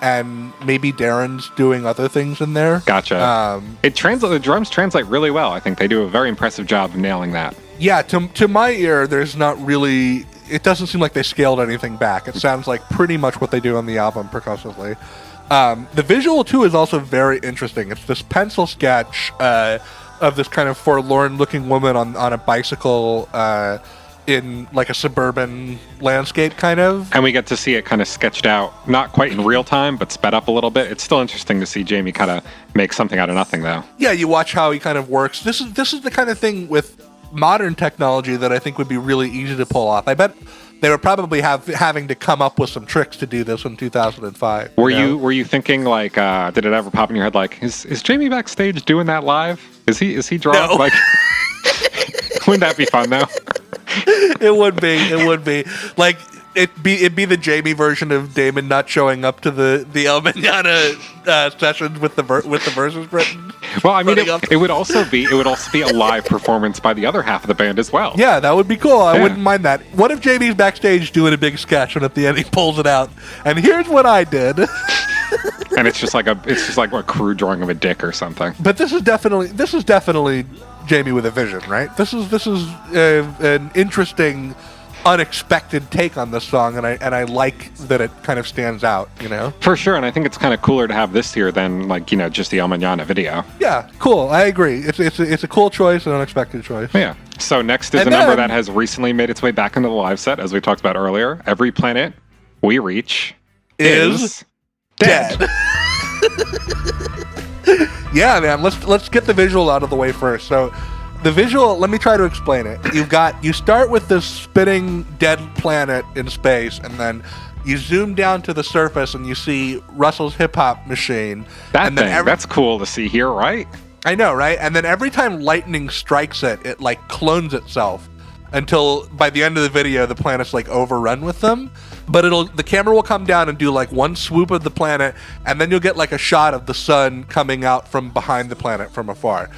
maybe Darren's doing other things in there. Gotcha. The drums translate really well. I think they do a very impressive job of nailing that. Yeah, to my ear, there's not really... It doesn't seem like they scaled anything back. It sounds like pretty much what they do on the album percussively. The visual, too, is also very interesting. It's this pencil sketch of this kind of forlorn-looking woman on a bicycle in like a suburban landscape, kind of. And we get to see it kind of sketched out, not quite in real time, but sped up a little bit. It's still interesting to see Jamie kind of make something out of nothing, though. Yeah, you watch how he kind of works. This is the kind of thing with modern technology that I think would be really easy to pull off. I bet they were probably having to come up with some tricks to do this in 2005. Were you thinking like, did it ever pop in your head like, is Jamie backstage doing that live? Is he drawing? No. Like, wouldn't that be fun though? It would be like it'd be the Jamie version of Damon not showing up to the El Mañana sessions with the verses written. Well, I mean, it would also be a live performance by the other half of the band as well. Yeah, that would be cool. I wouldn't mind that. What if Jamie's backstage doing a big sketch and at the end he pulls it out and here's what I did. And it's just like a crude drawing of a dick or something. But this is definitely Jamie with a vision, right? This is an interesting unexpected take on this song, and I like that it kind of stands out, you know? For sure, and I think it's kind of cooler to have this here than, like, you know, just the El Mañana video. Yeah, cool. I agree. It's a cool choice, an unexpected choice. Yeah. So next is a number that has recently made its way back into the live set, as we talked about earlier. Every planet we reach is dead. Yeah, man. Let's get the visual out of the way first. So, the visual. Let me try to explain it. You start with this spinning dead planet in space, and then you zoom down to the surface, and you see Russell's hip hop machine. That's cool to see here, right? I know, right? And then every time lightning strikes it, it like clones itself until by the end of the video, the planet's like overrun with them. But the camera will come down and do like one swoop of the planet, and then you'll get like a shot of the sun coming out from behind the planet from afar.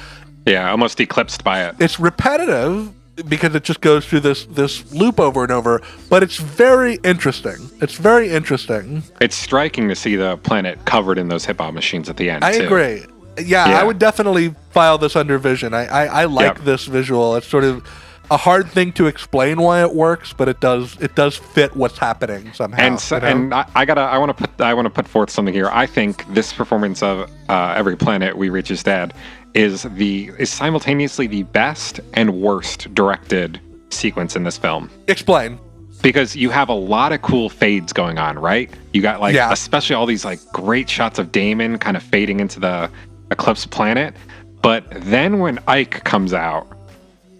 Yeah, almost eclipsed by it. It's repetitive because it just goes through this loop over and over, but it's very interesting. It's very interesting. It's striking to see the planet covered in those hip-hop machines at the end, I too. agree. Yeah, I would definitely file this under vision. I like this visual. It's sort of a hard thing to explain why it works, but it does fit what's happening somehow. And I want to put forth something here. I think this performance of Every Planet We Reach Is Dead is simultaneously the best and worst directed sequence in this film. Explain. Because you have a lot of cool fades going on, right? You got especially all these like great shots of Damon kind of fading into the eclipsed planet. But then when Ike comes out,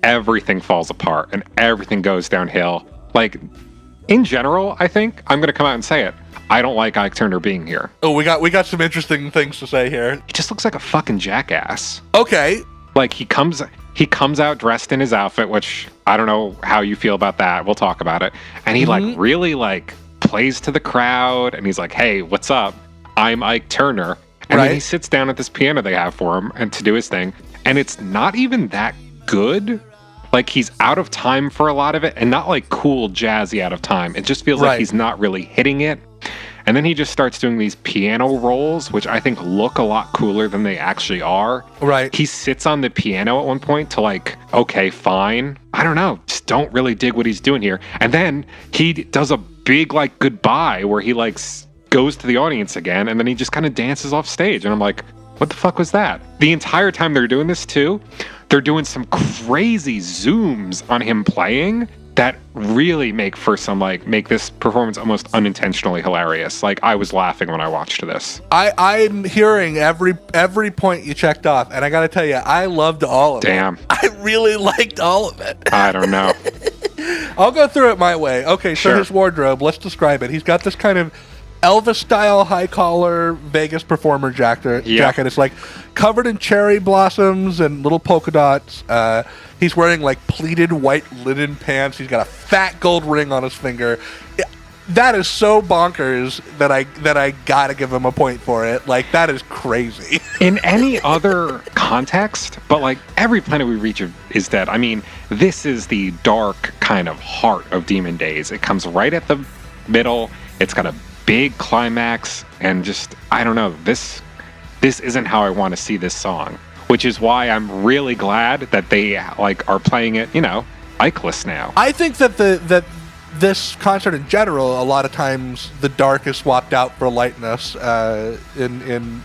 everything falls apart and everything goes downhill. Like, in general, I think I'm going to come out and say it. I don't like Ike Turner being here. Oh, we got some interesting things to say here. He just looks like a fucking jackass. Okay. Like, he comes out dressed in his outfit, which I don't know how you feel about that. We'll talk about it. And he like really like plays to the crowd, and he's like, "Hey, what's up? I'm Ike Turner." And then he sits down at this piano they have for him and to do his thing, and it's not even that good. Like, he's out of time for a lot of it, and not like cool jazzy out of time. It just feels like he's not really hitting it. And then he just starts doing these piano rolls, which I think look a lot cooler than they actually are. Right. He sits on the piano at one point to like, okay, fine. I don't know. Just don't really dig what he's doing here. And then he does a big like goodbye where he like goes to the audience again, and then he just kind of dances off stage. And I'm like, what the fuck was that? The entire time they're doing this too, they're doing some crazy zooms on him playing that really make this performance almost unintentionally hilarious. Like, I was laughing when I watched this. I'm hearing every point you checked off, and I gotta tell you, I loved all of it. Damn. I really liked all of it. I don't know. I'll go through it my way. Okay, so his wardrobe, let's describe it. He's got this kind of Elvis-style high-collar Vegas performer jacket. It's like covered in cherry blossoms and little polka dots. He's wearing like pleated white linen pants. He's got a fat gold ring on his finger. That is so bonkers that I gotta give him a point for it. Like, that is crazy. In any other context, but like Every Planet We Reach Is Dead. I mean, this is the dark kind of heart of Demon Days. It comes right at the middle. It's got a big climax, and just, I don't know, this isn't how I want to see this song, which is why I'm really glad that they like are playing it, you know, Ikeless now. I think that that this concert in general, a lot of times the dark is swapped out for lightness. In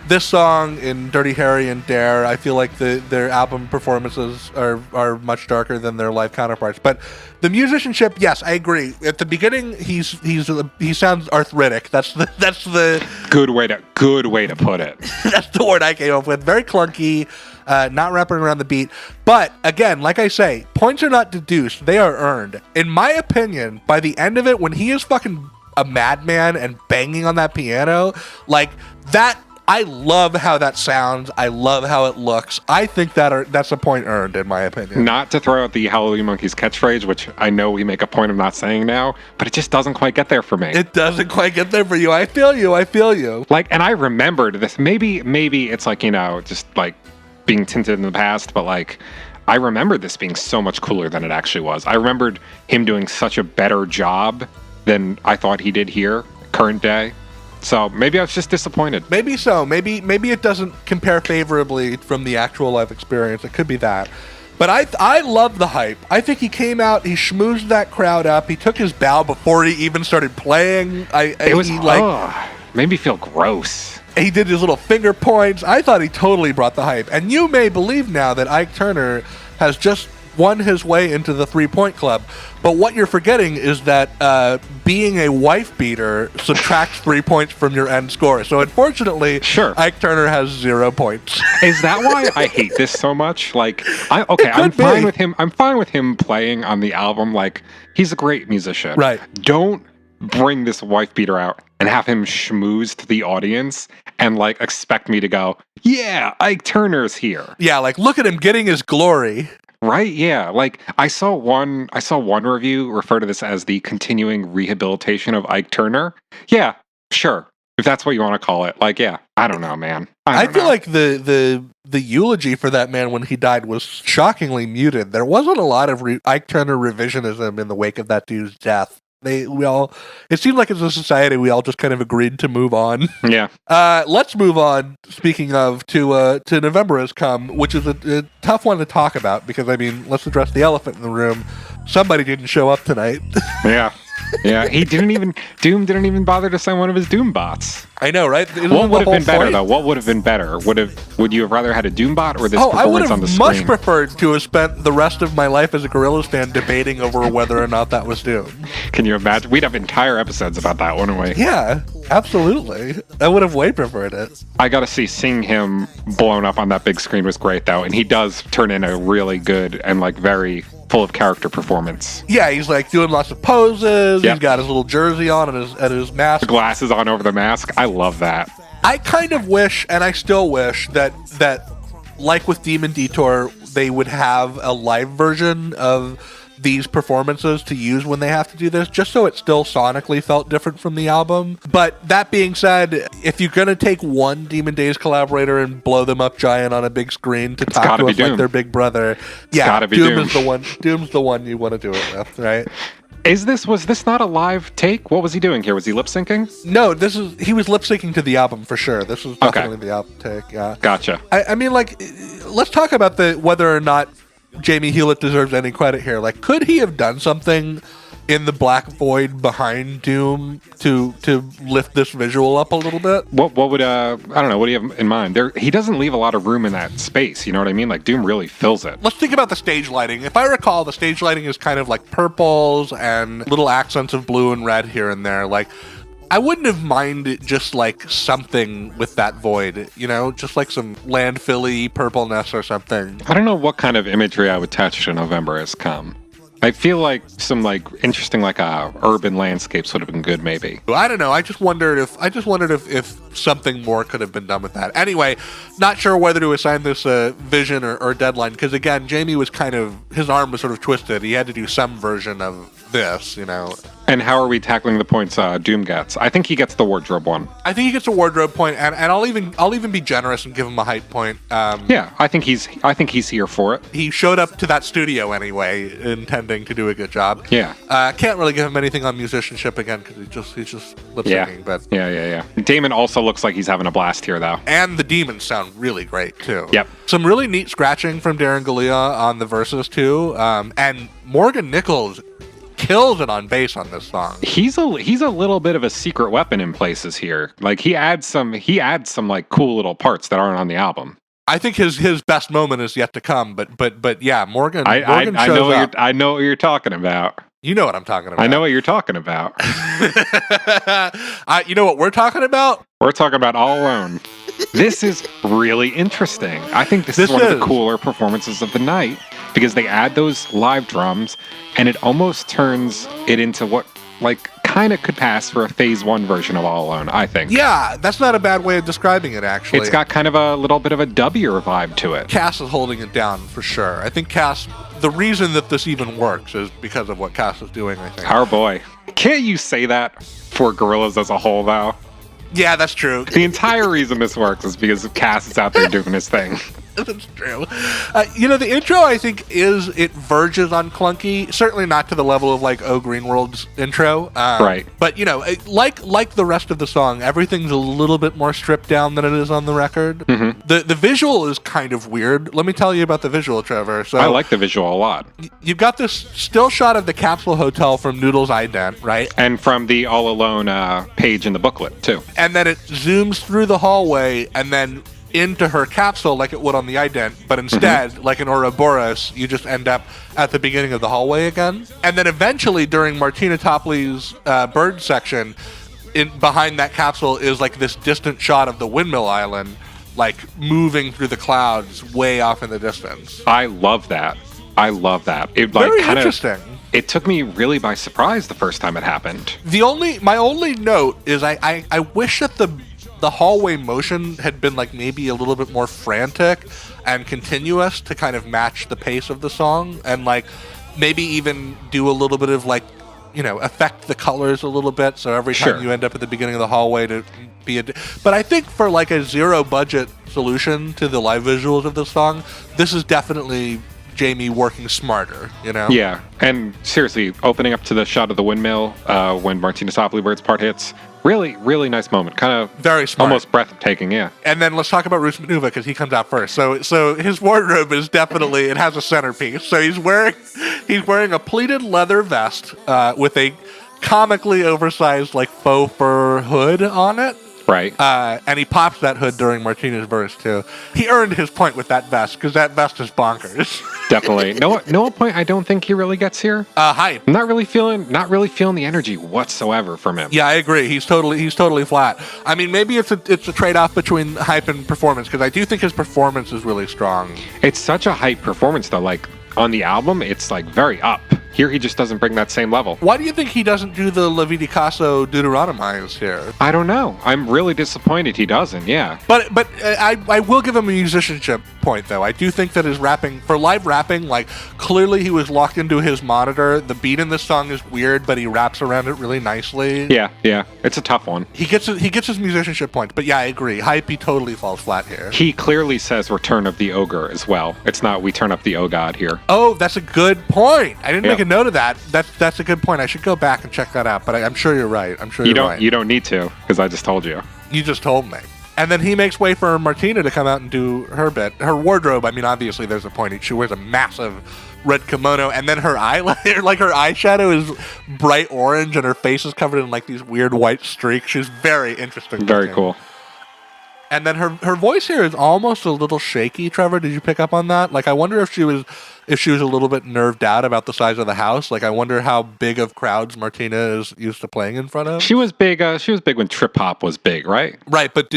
this song, in Dirty Harry and Dare, I feel like their album performances are much darker than their live counterparts. But the musicianship, yes, I agree. At the beginning, he sounds arthritic. That's the good way to put it. That's the word I came up with. Very clunky, not wrapping around the beat. But again, like I say, points are not deduced; they are earned. In my opinion, by the end of it, when he is fucking a madman and banging on that piano, like that. I love how that sounds. I love how it looks. I think that's a point earned, in my opinion. Not to throw out the Hallelujah Monkeyz catchphrase, which I know we make a point of not saying now, but it just doesn't quite get there for me. It doesn't quite get there for you. I feel you. Like, and I remembered this. Maybe it's like, you know, just like being tinted in the past, but like, I remember this being so much cooler than it actually was. I remembered him doing such a better job than I thought he did here, current day. So maybe I was just disappointed. Maybe so. Maybe it doesn't compare favorably from the actual live experience. It could be that. But I love the hype. I think he came out, he schmoozed that crowd up. He took his bow before he even started playing. Made me feel gross. He did his little finger points. I thought he totally brought the hype. And you may believe now that Ike Turner has just won his way into the 3-point club. But what you're forgetting is that being a wife beater subtracts 3 points from your end score. So unfortunately, sure, Ike Turner has 0 points. Is that why I hate this so much? Like, I'm fine with him. I'm fine with him playing on the album. Like, he's a great musician. Right. Don't bring this wife beater out and have him schmooze to the audience and like expect me to go, yeah, Ike Turner's here. Yeah, like look at him getting his glory. Right? Yeah. Like I saw one review refer to this as the continuing rehabilitation of Ike Turner. Yeah, sure. If that's what you want to call it. Like, yeah, I don't know, man. I feel like the eulogy for that man when he died was shockingly muted. There wasn't a lot of Ike Turner revisionism in the wake of that dude's death. It seemed like as a society we all just kind of agreed to move on. Yeah. Let's move on. Speaking of, to November Has Come, which is a tough one to talk about because I mean, let's address the elephant in the room. Somebody didn't show up tonight. Yeah. Yeah, Doom didn't even bother to send one of his Doom bots. I know, right? What would have been better, though? What would have been better? Would you have rather had a Doom bot or this performance on the screen? I would have much preferred to have spent the rest of my life as a Gorillaz fan debating over whether or not that was Doom. Can you imagine? We'd have entire episodes about that, wouldn't we? Yeah, absolutely. I would have way preferred it. I gotta see, seeing him blown up on that big screen was great, though, and he does turn in a really good and like very full of character performance. Yeah, he's like doing lots of poses. Yep. He's got his little jersey on and his mask. The glasses on over the mask. I love that. I kind of wish, and I still wish, that like with Demon Detour, they would have a live version of these performances to use when they have to do this, just so it still sonically felt different from the album. But that being said, if you're going to take one Demon Days collaborator and blow them up giant on a big screen to talk to us like their big brother, Doom is the one. Doom's the one you want to do it with, right? Was this not a live take? What was he doing here? Was he lip syncing? No, he was lip syncing to the album for sure. This was definitely the album take. Yeah, gotcha. I mean, like, let's talk about whether or not Jamie Hewlett deserves any credit here. Like, could he have done something in the black void behind Doom to lift this visual up a little bit? What would I don't know, what do you have in mind? He doesn't leave a lot of room in that space, you know what I mean? Like Doom really fills it. Let's think about the stage lighting. If I recall, the stage lighting is kind of like purples and little accents of blue and red here and there. Like, I wouldn't have minded just like something with that void, you know, just like some landfill-y purpleness or something. I don't know what kind of imagery I would attach to November Has Come. I feel like some like interesting like urban landscapes would have been good, maybe. I don't know. I just wondered if something more could have been done with that. Anyway, not sure whether to assign this vision or deadline because again, Jamie was his arm was sort of twisted. He had to do some version of this, you know. And how are we tackling the points Doom gets? I think he gets the wardrobe one. I think he gets a wardrobe point, and I'll even be generous and give him a height point. Yeah, I think he's here for it. He showed up to that studio anyway, intending to do a good job. Yeah. Can't really give him anything on musicianship again because he's just lip syncing. But yeah. Damon also looks like he's having a blast here, though. And the demons sound really great too. Yep. Some really neat scratching from Darren Galea on the verses too, and Morgan Nichols kills it on bass on this song. He's a little bit of a secret weapon in places here. Like he adds some like cool little parts that aren't on the album. I think his best moment is yet to come, but yeah, Morgan I shows up. I know what you're talking about. You know what I'm talking about. I know what you're talking about. You know what we're talking about? We're talking about All Alone. This is really interesting. I think this is one of the cooler performances of the night because they add those live drums and it almost turns it into what like kind of could pass for a phase 1 version of All Alone, I think. Yeah, that's not a bad way of describing it, actually. It's got kind of a little bit of a dubbier vibe to it. Cass is holding it down for sure. I think Cass, the reason that this even works is because of what Cass is doing, I think. Our boy. Can't you say that for Gorillaz as a whole, though? Yeah, that's true. The entire reason this works is because Cass is out there doing his thing. That's true. The intro, I think, it verges on clunky. Certainly not to the level of like Oh Greenworld's intro. Right. But like the rest of the song, everything's a little bit more stripped down than it is on the record. Mm-hmm. The visual is kind of weird. Let me tell you about the visual, Trevor. So I like the visual a lot. You've got this still shot of the capsule hotel from Noodle's ident, right? And from the All Alone page in the booklet, too. And then it zooms through the hallway and then into her capsule like it would on the ident, but instead, like in Ouroboros, you just end up at the beginning of the hallway again. And then eventually, during Martina Topley's bird section, behind that capsule is like this distant shot of the windmill island, like moving through the clouds way off in the distance. I love that. It Very interesting. It took me really by surprise the first time it happened. My only note is I wish that the hallway motion had been like maybe a little bit more frantic and continuous to kind of match the pace of the song, and like maybe even do a little bit of like, affect the colors a little bit, so every time you end up at the beginning of the hallway to be but I think for like a zero budget solution to the live visuals of this song, this is definitely Jamie working smarter, Yeah, and seriously, opening up to the shot of the windmill when Martina Topley Bird's part hits, really, really nice moment. Kind of very smart, almost breathtaking. Yeah. And then let's talk about Rus Manuva because he comes out first. So his wardrobe is definitely, it has a centerpiece. So he's wearing a pleated leather vest with a comically oversized like faux fur hood on it. Right. And he pops that hood during Martina's verse, too. He earned his point with that vest, because that vest is bonkers. Definitely. No point I don't think he really gets here. Hype. Not really feeling the energy whatsoever from him. Yeah, I agree. He's totally flat. I mean, maybe it's a trade-off between hype and performance, because I do think his performance is really strong. It's such a hype performance, though. Like, on the album, it's like very up. Here, he just doesn't bring that same level. Why do you think he doesn't do the La Vie di Casso Deuteronomize here? I don't know. I'm really disappointed he doesn't, yeah. But I will give him a musicianship point, though. I do think that his rapping, for live rapping, like, clearly he was locked into his monitor. The beat in this song is weird, but he raps around it really nicely. Yeah. It's a tough one. He gets his musicianship points, but yeah, I agree. Hype, he totally falls flat here. He clearly says Return of the Ogre as well. It's not We Turn Up the O-God here. Oh, that's a good point. I didn't make a note of that. That's a good point. I should go back and check that out, but I'm sure you're right. You don't need to, because I just told you. You just told me. And then he makes way for Martina to come out and do her bit. Her wardrobe, I mean, obviously there's a point. She wears a massive red kimono, and then her eyeliner, like her eyeshadow is bright orange, and her face is covered in like these weird white streaks. She's very interesting. Very cool. And then her voice here is almost a little shaky, Trevor. Did you pick up on that? Like, I wonder if she was a little bit nerved out about the size of the house. Like, I wonder how big of crowds Martina is used to playing in front of. She was big. She was big when trip hop was big, right? Right, but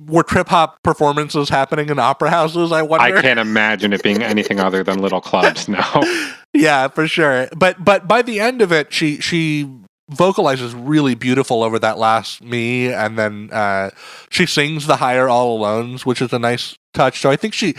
were trip hop performances happening in opera houses? I wonder. I can't imagine it being anything other than little clubs. No. Yeah, for sure. But by the end of it, she vocalizes really beautiful over that last me, and then she sings the higher all alones, which is a nice touch. So I think she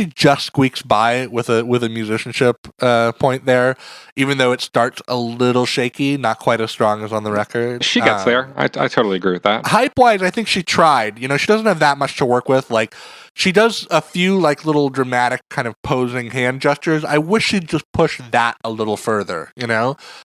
just squeaks by with a musicianship point there, even though it starts a little shaky, not quite as strong as on the record. She gets there. I totally agree with that. Hype wise, I think she tried. She doesn't have that much to work with. Like, she does a few like little dramatic kind of posing hand gestures. I wish she'd just push that a little further,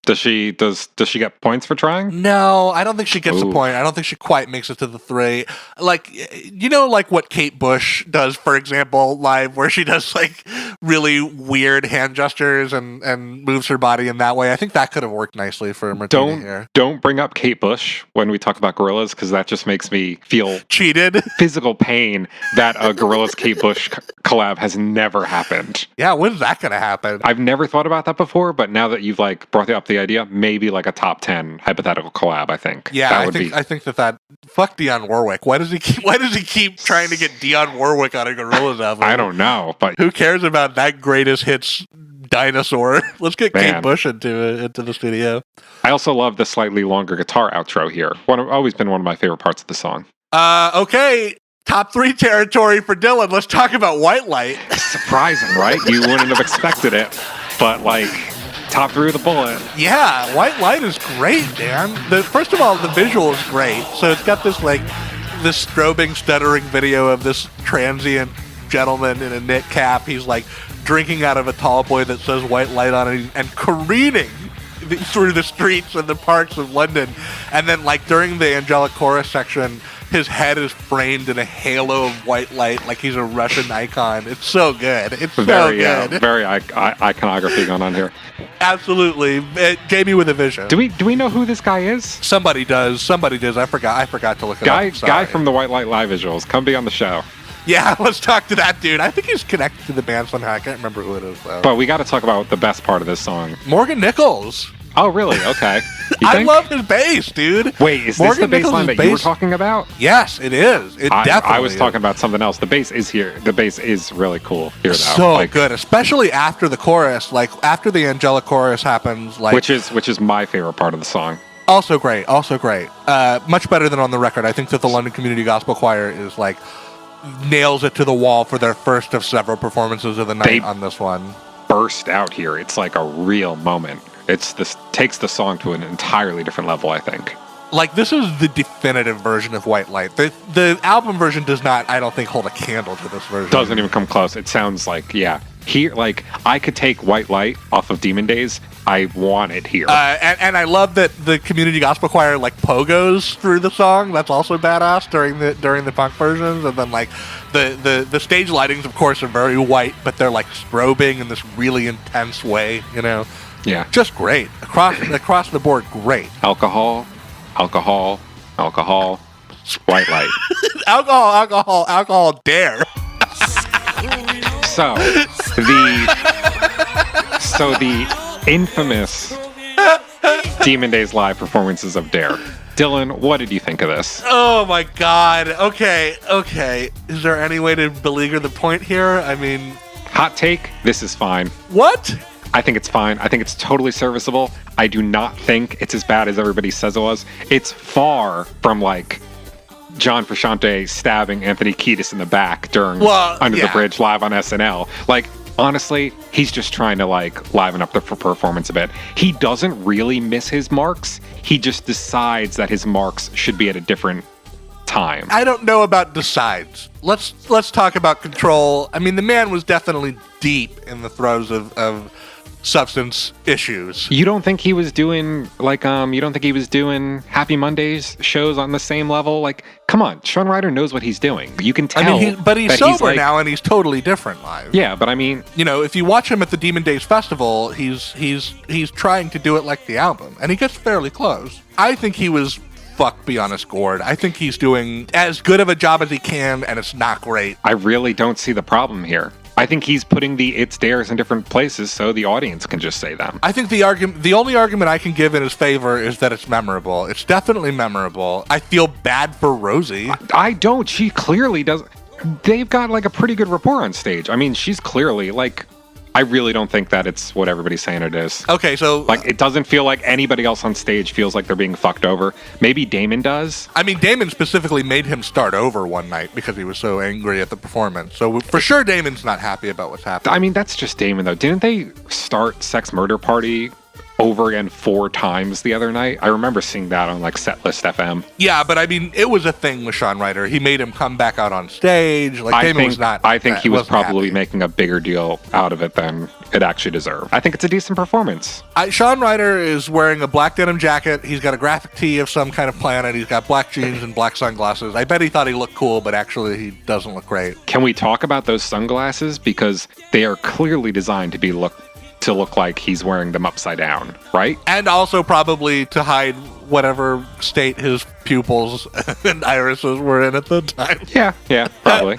Does she get points for trying? No, I don't think she gets a point. I don't think she quite makes it to the 3. Like, like what Kate Bush does, for example, live, where she does like really weird hand gestures and moves her body in that way. I think that could have worked nicely for Martina here. Don't bring up Kate Bush when we talk about Gorillaz, because that just makes me feel cheated. Physical pain that a Gorillaz Kate Bush collab has never happened. Yeah, when's that going to happen? I've never thought about that before, but now that you've like brought up the idea, maybe like a top 10 hypothetical collab, I think. Yeah, I think that fuck Dionne Warwick. Why does he keep trying to get Dionne Warwick on a Gorillaz album? I don't know, but who cares about that greatest hits dinosaur? Let's get Kate Bush into the studio. I also love the slightly longer guitar outro here. Always been one of my favorite parts of the song. Okay. Top 3 territory for Dillon. Let's talk about White Light. Surprising, right? You wouldn't have expected it, but like top 3 of the bullet. Yeah, White Light is great, man. First of all, the visual is great. So it's got this strobing, stuttering video of this transient gentleman in a knit cap. He's like drinking out of a tall boy that says white light on it and careening through the streets and the parks of London. And then like during the angelic chorus section, his head is framed in a halo of white light like he's a Russian icon. It's so good. It's so good. Very iconography going on here. Absolutely. It gave me with a vision. Do we know who this guy is? Somebody does. I forgot to look it up. Guy from the White Light Live Visuals. Come be on the show. Yeah, let's talk to that dude. I think he's connected to the band somehow. I can't remember who it is, though. But we got to talk about the best part of this song. Morgan Nichols. Oh, really? Okay. I love his bass, dude. Wait, is this the bass line that you were talking about? Yes, it is. It definitely I was talking about something else. The bass is here. The bass is really cool here, though. So good, especially after the chorus. Like, after the angelic chorus happens. Like, which is my favorite part of the song. Also great. Much better than on the record. I think that the London Community Gospel Choir is, like, nails it to the wall for their first of several performances of the night on this one. Burst out here. It's like a real moment. Takes the song to an entirely different level, I think. Like, this is the definitive version of White Light. The album version does not, I don't think, hold a candle to this version. Doesn't even come close. It sounds like, here, like, I could take White Light off of Demon Days. I want it here. And I love that the Community Gospel Choir, like, pogos through the song. That's also badass during the punk versions. And then, like, the stage lightings, of course, are very white, but they're, like, strobing in this really intense way, you know? Yeah. Just great. Across the board, great. Alcohol, white light. alcohol, dare. So the infamous Demon Days live performances of Dare. Dylan, what did you think of this? Oh my god. Okay. Is there any way to beleaguer the point here? I mean... Hot take, this is fine. What? I think it's fine. I think it's totally serviceable. I do not think it's as bad as everybody says it was. It's far from like John Frusciante stabbing Anthony Kiedis in the back during Under the Bridge live on SNL. Like, honestly, he's just trying to like liven up the performance a bit. He doesn't really miss his marks. He just decides that his marks should be at a different time. I don't know about decides. Let's talk about control. I mean, the man was definitely deep in the throes of substance issues. You don't think he was doing Happy Mondays shows on the same level? Like, come on, Sean Ryder knows what he's doing. You can tell. I mean, but he's sober now, and he's totally different live. Yeah, but I mean, you know, if you watch him at the Demon Days Festival, he's trying to do it like the album, and he gets fairly close. I think he was fucked beyond his gourd. I think he's doing as good of a job as he can, and it's not great. I really don't see the problem here. I think he's putting the it's dares in different places so the audience can just say them. I think the only argument I can give in his favor is that it's memorable. It's definitely memorable. I feel bad for Rosie. I don't. She clearly does. They've got like a pretty good rapport on stage. I mean, she's clearly like, I really don't think that it's what everybody's saying it is. Okay, so... Like, it doesn't feel like anybody else on stage feels like they're being fucked over. Maybe Damon does. I mean, Damon specifically made him start over one night because he was so angry at the performance. So, for sure, Damon's not happy about what's happening. I mean, that's just Damon, though. Didn't they start Sex Murder Party over again 4 times the other night? I remember seeing that on, like, Setlist FM. Yeah, but I mean, it was a thing with Sean Ryder. He made him come back out on stage. Like, Damon was not... I think he was probably making a bigger deal out of it than it actually deserved. I think it's a decent performance. Sean Ryder is wearing a black denim jacket. He's got a graphic tee of some kind of planet. He's got black jeans and black sunglasses. I bet he thought he looked cool, but actually he doesn't look great. Can we talk about those sunglasses? Because they are clearly designed to look like he's wearing them upside down, right? And also probably to hide whatever state his pupils and irises were in at the time. Yeah, probably.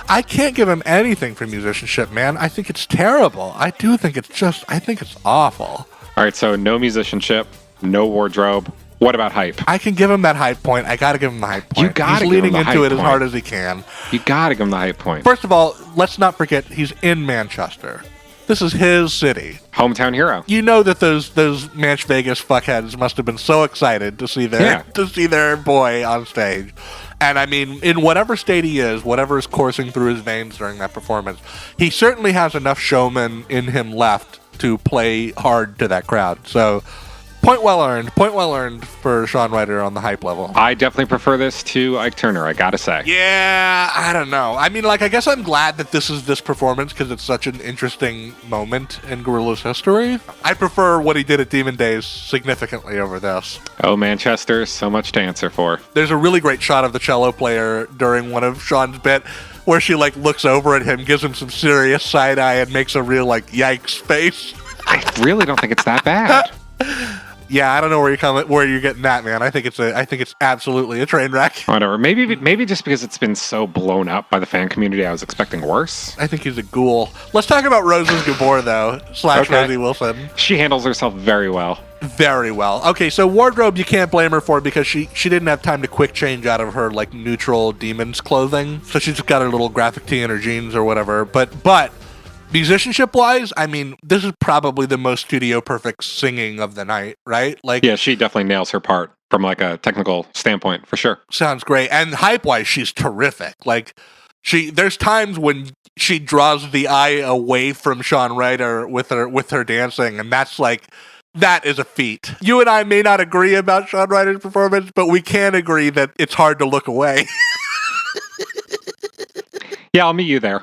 I can't give him anything for musicianship, man. I think it's terrible. I think it's awful. All right, so no musicianship, no wardrobe. What about hype? I can give him that hype point. I gotta give him the hype point. You gotta He's give him leaning the into hype it point. as hard as he can. You gotta give him the hype point. First of all, let's not forget he's in Manchester. This is his city. Hometown hero. You know that those Manch Vegas fuckheads must have been so excited to see their boy on stage. And I mean, in whatever state he is, whatever is coursing through his veins during that performance, he certainly has enough showman in him left to play hard to that crowd. So Point well earned. Point well earned for Sean Ryder on the hype level. I definitely prefer this to Ike Turner, I gotta say. Yeah, I don't know. I mean, like, I guess I'm glad that this is this performance because it's such an interesting moment in Gorillaz history. I prefer what he did at Demon Days significantly over this. Oh, Manchester, so much to answer for. There's a really great shot of the cello player during one of Sean's bit where she, like, looks over at him, gives him some serious side-eye, and makes a real, like, yikes face. I really don't think it's that bad. Yeah, I don't know where you're getting that, man. I think it's absolutely a train wreck. Whatever. Maybe just because it's been so blown up by the fan community, I was expecting worse. I think he's a ghoul. Let's talk about Rose's Gabor, though, / Okay. Rosie Wilson. She handles herself very well. Very well. Okay, so wardrobe you can't blame her for because she didn't have time to quick change out of her, like, neutral demon's clothing. So she's just got her little graphic tee and her jeans or whatever. But musicianship-wise, I mean, this is probably the most studio-perfect singing of the night, right? Like, Yeah, she definitely nails her part from, like, a technical standpoint, for sure. sounds great. And hype-wise, she's terrific. Like, there's times when she draws the eye away from Sean Ryder with her dancing, and that's like, that is a feat. You and I may not agree about Sean Ryder's performance, but we can agree that it's hard to look away. Yeah, I'll meet you there.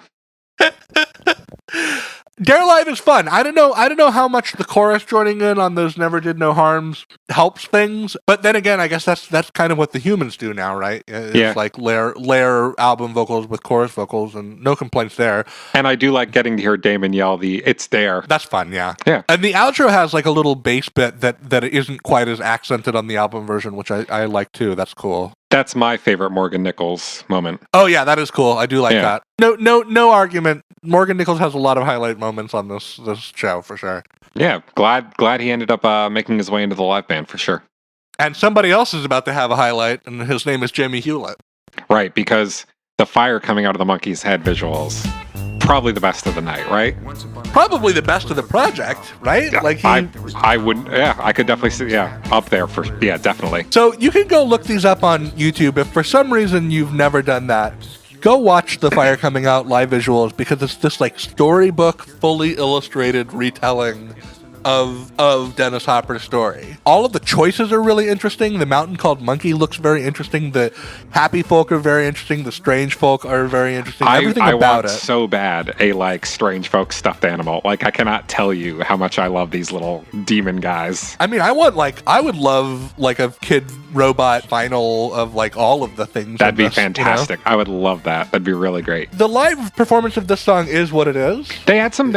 Dare Live is fun. I don't know how much the chorus joining in on those Never Did No Harms helps things, but then again, I guess that's kind of what the humans do now, right? It's Yeah. like layer album vocals with chorus vocals, and no complaints there. And I do like getting to hear Damon yell "It's there." That's fun, yeah. Yeah. And the outro has like a little bass bit that isn't quite as accented on the album version, which I like too. That's cool. That's my favorite Morgan Nichols moment. Oh yeah, that is cool. I do like Yeah. that. No argument. Morgan Nichols has a lot of highlight moments on this show for sure. Yeah, glad he ended up making his way into the live band for sure. And somebody else is about to have a highlight, and his name is Jimmy Hewlett. Right, because the fire coming out of the Monkeyz head visuals, probably the best of the night, right? Probably the best of the project, right? Yeah, Like I would, yeah, I could definitely see, yeah, up there for, yeah, definitely. So you can go look these up on YouTube. If for some reason you've never done that, go watch the Fire Coming Out live visuals because it's this like storybook, fully illustrated retelling of Dennis Hopper's story. All of the choices are really interesting. The mountain called Monkey looks very interesting. The happy folk are very interesting. The strange folk are very interesting. Everything I about want it. so bad a like strange folk stuffed animal. Like I cannot tell you how much I love these little demon guys. I mean, I would love like a kid robot vinyl of like all of the things. That'd in be this, fantastic. You know? I would love that. That'd be really great. The live performance of this song is what it is. They had some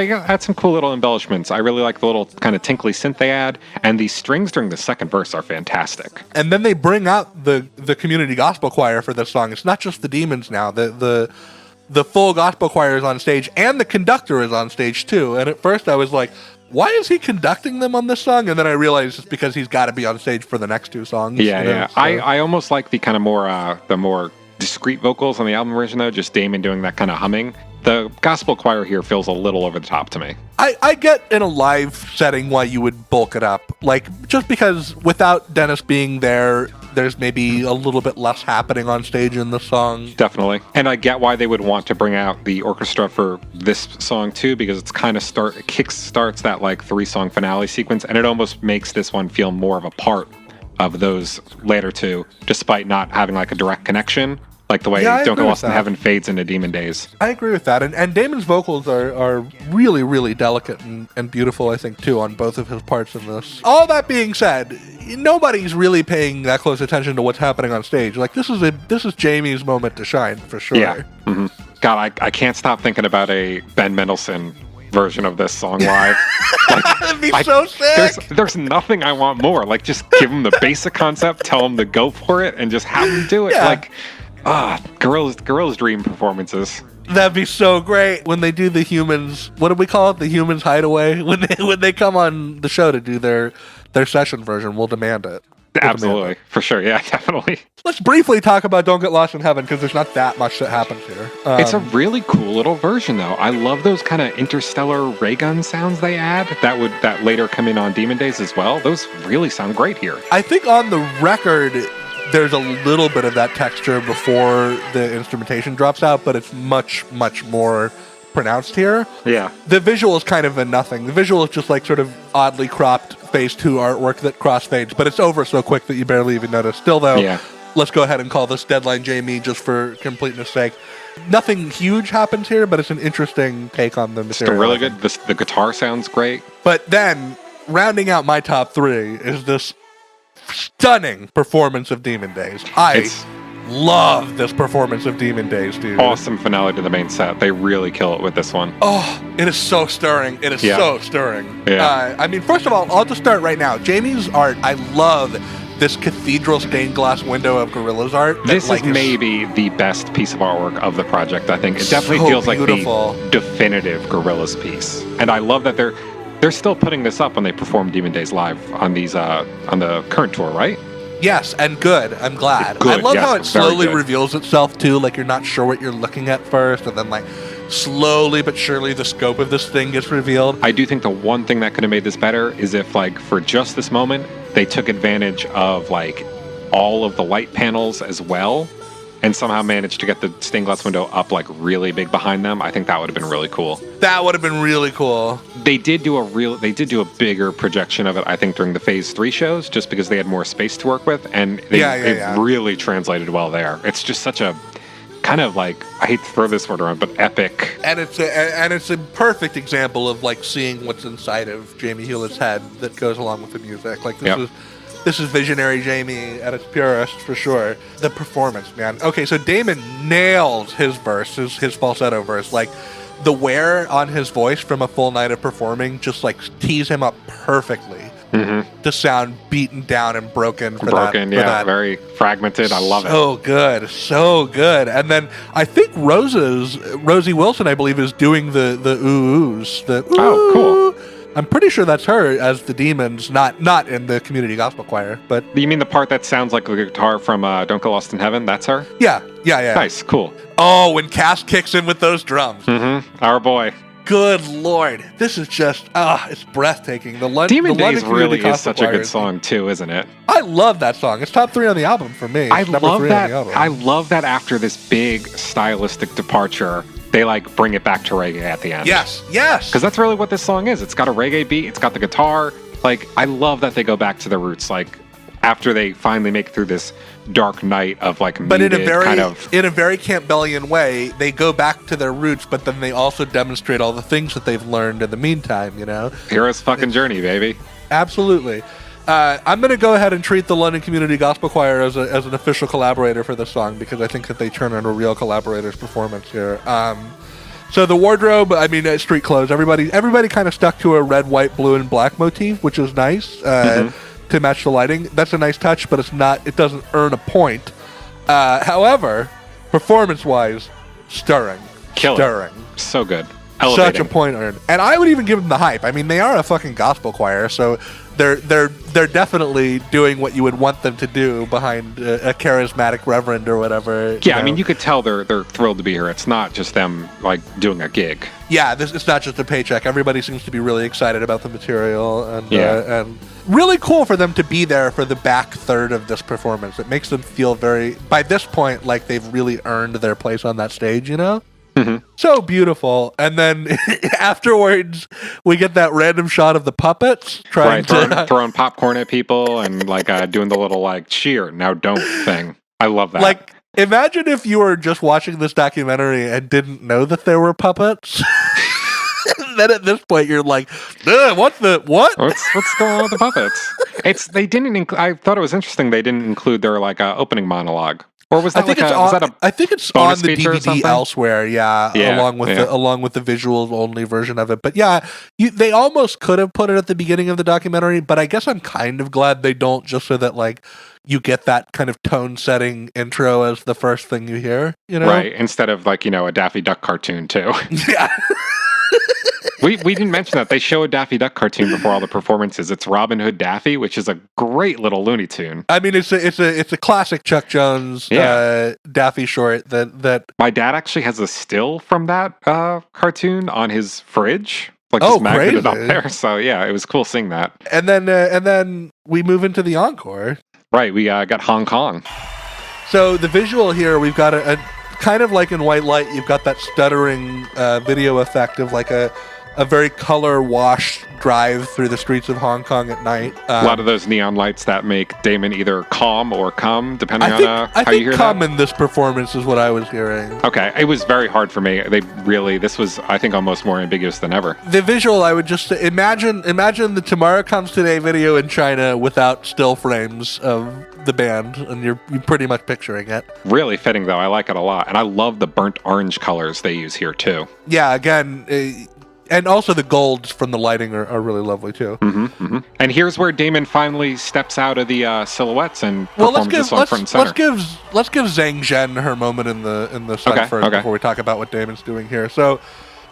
cool little embellishments. I really like the little kind of tinkly synth they add, and the strings during the second verse are fantastic. And then they bring out the community gospel choir for this song. It's not just the demons now. The full gospel choir is on stage, and the conductor is on stage too. And at first I was like, why is he conducting them on this song? And then I realized it's because he's got to be on stage for the next two songs. Yeah, you know, yeah. so. I almost like the kind of more discreet vocals on the album version though, just Damon doing that kind of humming. The gospel choir here feels a little over the top to me. I get in a live setting why you would bulk it up. Like, just because without Dennis being there, there's maybe a little bit less happening on stage in the song. Definitely. And I get why they would want to bring out the orchestra for this song too, because it's kind of kick starts that like 3-song finale sequence, and it almost makes this one feel more of a part of those later two, despite not having like a direct connection. Like the way Yeah, I Don't agree Get with Lost in that. Heaven fades into Demon Days. I agree with that. And Damon's vocals are really, really delicate and beautiful, I think, too, on both of his parts in this. All that being said, nobody's really paying that close attention to what's happening on stage. Like, this is Jamie's moment to shine, for sure. Yeah. hmm God, I can't stop thinking about a Ben Mendelsohn version of this song live. That'd be so sick! There's nothing I want more. Like, just give him the basic concept, tell him to go for it, and just have him do it. Yeah. Like, Gorillaz dream performances. That'd be so great when they do the humans. What do we call it? The humans hideaway. When they come on the show to do their session version, we'll demand it. Absolutely, for sure. Yeah, definitely. Let's briefly talk about "Don't Get Lost in Heaven" because there's not that much that happens here. It's a really cool little version, though. I love those kind of interstellar ray gun sounds they add. That later come in on Demon Days as well. Those really sound great here. I think on the record, there's a little bit of that texture before the instrumentation drops out, but it's much, much more pronounced here. Yeah. The visual is kind of a nothing. The visual is just like sort of oddly cropped phase 2 artwork that crossfades, but it's over so quick that you barely even notice. Still, though, let's go ahead and call this Deadline Jamie just for completeness sake. Nothing huge happens here, but it's an interesting take on the material. Still really good. The guitar sounds great. But then, rounding out my top 3 is this stunning performance of Demon Days. I love this performance of Demon Days, dude. Awesome finale to the main set. They really kill it with this one. Oh, it is so stirring. It is so stirring. Yeah. I mean, first of all, I'll just start right now. Jamie's art, I love this cathedral stained glass window of Gorillaz art. This is maybe the best piece of artwork of the project, I think. It definitely feels like the definitive Gorillaz piece. And I love that they're still putting this up when they perform Demon Days live on these on the current tour, right? Yes, and good. I'm glad. Good, I love how it slowly good. reveals itself, too. Like, you're not sure what you're looking at first, and then, like, slowly but surely the scope of this thing gets revealed. I do think the one thing that could have made this better is if, like, for just this moment, they took advantage of, like, all of the light panels as well, and somehow managed to get the stained glass window up, like, really big behind them. I think that would have been really cool. That would have been really cool. They did do a bigger projection of it, I think, during the Phase 3 shows, just because they had more space to work with, and it really translated well there. It's just such a kind of like, I hate to throw this word around, but epic. And it's a perfect example of like seeing what's inside of Jamie Hewlett's head that goes along with the music. Like this is visionary Jamie at its purest for sure. The performance, man. Okay, so Damon nails his verse, his falsetto verse. Like the wear on his voice from a full night of performing just like tees him up perfectly. Mm-hmm. To sound beaten down and broken. Very fragmented. I love it. So good. And then I think Rosie Wilson, I believe, is doing the ooh-oohs. Oh, cool. I'm pretty sure that's her as the demons, not in the community gospel choir. But you mean the part that sounds like the guitar from Don't Go Lost in Heaven? That's her? Yeah. Nice, cool. Oh, when Cass kicks in with those drums. Mm-hmm. Our boy. Good Lord. This is just, it's breathtaking. Demon Days really is such a good song, too, isn't it? I love that song. It's top 3 on the album for me. I love that after this big stylistic departure, they like bring it back to reggae at the end. Yes. Because that's really what this song is. It's got a reggae beat. It's got the guitar. Like, I love that they go back to the roots. Like, after they finally make it through this dark night of like muted, but in a very Campbellian way, they go back to their roots, but then they also demonstrate all the things that they've learned in the meantime, you know? Hero's fucking journey, baby. Absolutely. I'm going to go ahead and treat the London Community Gospel Choir as an official collaborator for this song, because I think that they turn into a real collaborator's performance here. So the wardrobe, I mean, street clothes, everybody kind of stuck to a red, white, blue, and black motif, which is nice. To match the lighting. That's a nice touch, but it doesn't earn a point. However, performance-wise, stirring. So good. Elevating. Such a point earned. And I would even give them the hype. I mean, they are a fucking gospel choir, so they're definitely doing what you would want them to do behind a charismatic reverend or whatever. Yeah, I mean, you could tell they're thrilled to be here. It's not just them like doing a gig. Yeah, it's not just a paycheck. Everybody seems to be really excited about the material, and really cool for them to be there for the back third of this performance. It makes them feel by this point, like they've really earned their place on that stage, you know? Mm-hmm. So beautiful. And then afterwards, we get that random shot of the puppets throwing popcorn at people and like doing the little like cheer, now don't thing. I love that. Like, imagine if you were just watching this documentary and didn't know that there were puppets. Then at this point, you're like, what? What's going on with the puppets? I thought it was interesting they didn't include their like opening monologue. Or was that I think it's on the DVD elsewhere, along with the visuals only version of it. But yeah, they almost could have put it at the beginning of the documentary, but I guess I'm kind of glad they don't, just so that like you get that kind of tone setting intro as the first thing you hear, you know? Right, instead of like, a Daffy Duck cartoon too. Yeah. We didn't mention that they show a Daffy Duck cartoon before all the performances. It's Robin Hood Daffy, which is a great little Looney Tune. I mean, it's a classic Chuck Jones Daffy short that my dad actually has a still from that cartoon on his fridge, like just magneted up there. So yeah, it was cool seeing that. And then we move into the encore. Right, we got Hong Kong. So the visual here, we've got a kind of like in White Light, you've got that stuttering video effect of like a very color-washed drive through the streets of Hong Kong at night. A lot of those neon lights that make Damon either calm or come, depending on how you hear that. I think come in this performance is what I was hearing. Okay, it was very hard for me. This was, I think, almost more ambiguous than ever. The visual, I would just say, imagine the Tomorrow Comes Today video in China without still frames of the band, and you're pretty much picturing it. Really fitting, though. I like it a lot. And I love the burnt orange colors they use here, too. Yeah, again... and also the golds from the lighting are really lovely too. And here's where Damon finally steps out of the silhouettes and performs this one front and center. Let's give Zhang Zhen her moment in the sun first before we talk about what Damon's doing here. So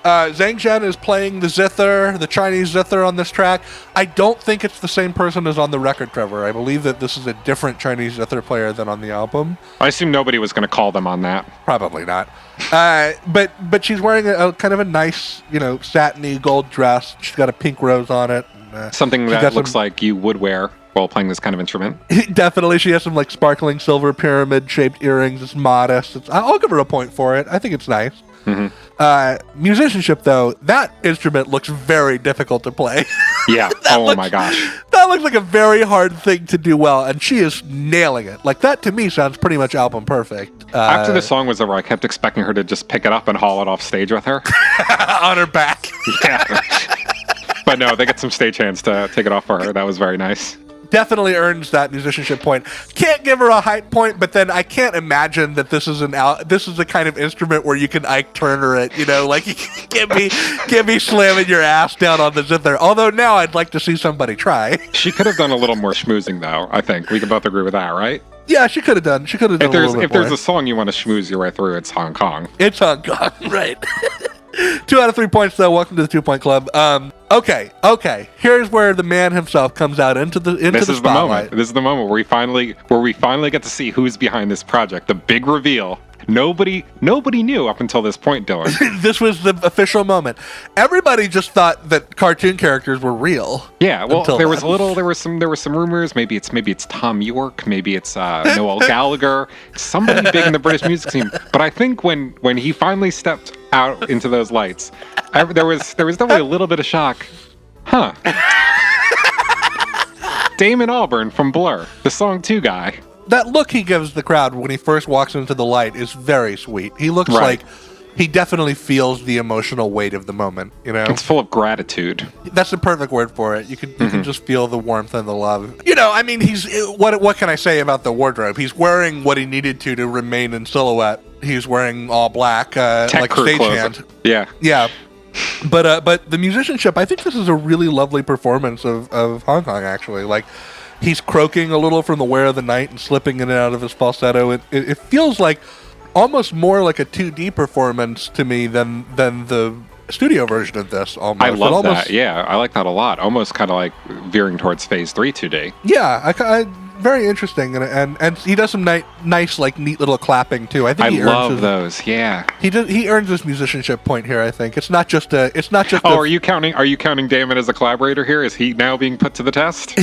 Zhang Zhen is playing the zither, the Chinese zither on this track. I don't think it's the same person as on the record, Trevor. I believe that this is a different Chinese zither player than on the album. I assume nobody was going to call them on that. Probably not. But she's wearing a kind of a nice, satiny gold dress. She's got a pink rose on it. Something that looks like you would wear while playing this kind of instrument. Definitely. She has some like sparkling silver pyramid-shaped earrings. It's modest. I'll give her a point for it. I think it's nice. Musicianship, though, that instrument looks very difficult to play. Yeah. My gosh. That looks like a very hard thing to do well, and she is nailing it. Like, that to me sounds pretty much album perfect. After the song was over, I kept expecting her to just pick it up and haul it off stage with her. On her back. Yeah. But no, they get some stagehand to take it off for her. That was very nice. Definitely earns that musicianship point. Can't give her a height point, but then I can't imagine that this is the kind of instrument where you can Ike Turner it, like you can't be slamming your ass down on the zither. Although now I'd like to see somebody try. She could have done a little more schmoozing, though. I think we can both agree with that, right? Yeah, she could have done. If there's a song you want to schmooze your way through, it's Hong Kong. It's Hong Kong, right? 2 out of 3 points, though. Welcome to the 2-point club. Okay. Here's where the man himself comes out into the spotlight. This is the moment where we finally get to see who's behind this project. The big reveal. Nobody knew up until this point, Dylan. This was the official moment. Everybody just thought that cartoon characters were real. Yeah, well, there were some rumors. Maybe it's Tom York. Maybe it's Noel Gallagher. Somebody big in the British music scene. But I think when he finally stepped out into those lights, there was definitely a little bit of shock. Huh? Damon Albarn from Blur, the Song 2 guy. That look he gives the crowd when he first walks into the light is very sweet. He looks like he definitely feels the emotional weight of the moment, It's full of gratitude. That's the perfect word for it. You can just feel the warmth and the love. He's what can I say about the wardrobe? He's wearing what he needed to remain in silhouette. He's wearing all black, like a stagehand. Yeah. Yeah. But the musicianship, I think this is a really lovely performance of Hong Kong, actually. Like, he's croaking a little from the wear of the night and slipping in and out of his falsetto. It feels like almost more like a 2D performance to me than the studio version of this. Almost. I love that. Yeah, I like that a lot. Almost kind of like veering towards Phase 3 2D. Yeah, very interesting, and he does some nice, like, neat little clapping too. I think he love those. Yeah, he earns his musicianship point here. I think it's not just. Oh, are you counting Damon as a collaborator here? Is he now being put to the test?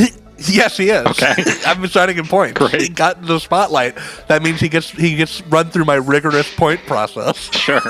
Yes, he is. Okay. I'm starting a point. Great. He got in the spotlight. That means he gets run through my rigorous point process. Sure.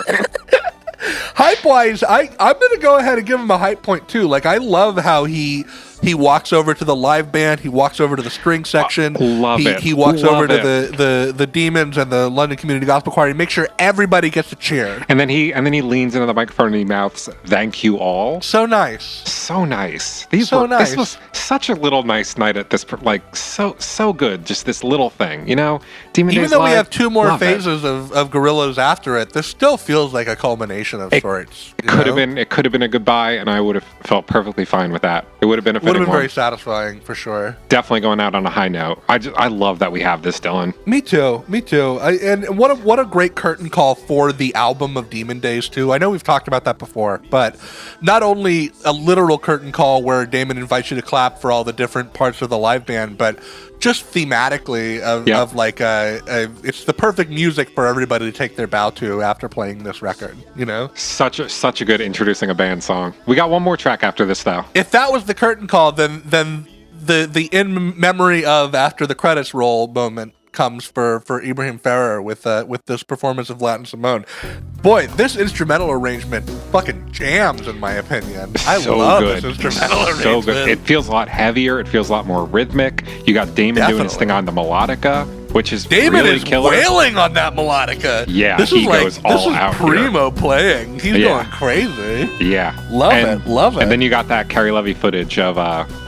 Hype-wise, I'm going to go ahead and give him a hype point, too. Like, I love how he walks over to the live band. He walks over to the string section. He walks over to the Demons and the London Community Gospel Choir. He makes sure everybody gets a cheer. And then he leans into the microphone and he mouths, "Thank you all." So nice. So nice. This was such a little nice night at this, like, so good. Just this little thing, Demon Even Days though Live, we have 2 more phases of Gorillaz after it, this still feels like a culmination of sorts. It could have been a goodbye, and I would have felt perfectly fine with that. It would have been very satisfying for sure. Definitely going out on a high note. I love that we have this, Dylan. Me too. And what a great curtain call for the album of Demon Days too. I know we've talked about that before, but not only a literal curtain call where Damon invites you to clap for all the different parts of the live band, but just thematically of like it's the perfect music for everybody to take their bow to after playing this record. Such a good introducing a band song. We got one more track after this though. If that was the curtain call, then the in memory of after the credits roll moment comes for Ibrahim Ferrer with this performance of Latin Simone. Boy, this instrumental arrangement fucking jams, in my opinion. I love this instrumental arrangement. So good. It feels a lot heavier. It feels a lot more rhythmic. You got Damon doing his thing on the melodica, which is Damon really is killer. wailing on that melodica. Yeah, this he is goes all out This is primo playing. He's going crazy. Yeah. Love it. And then you got that Carrie Levy footage of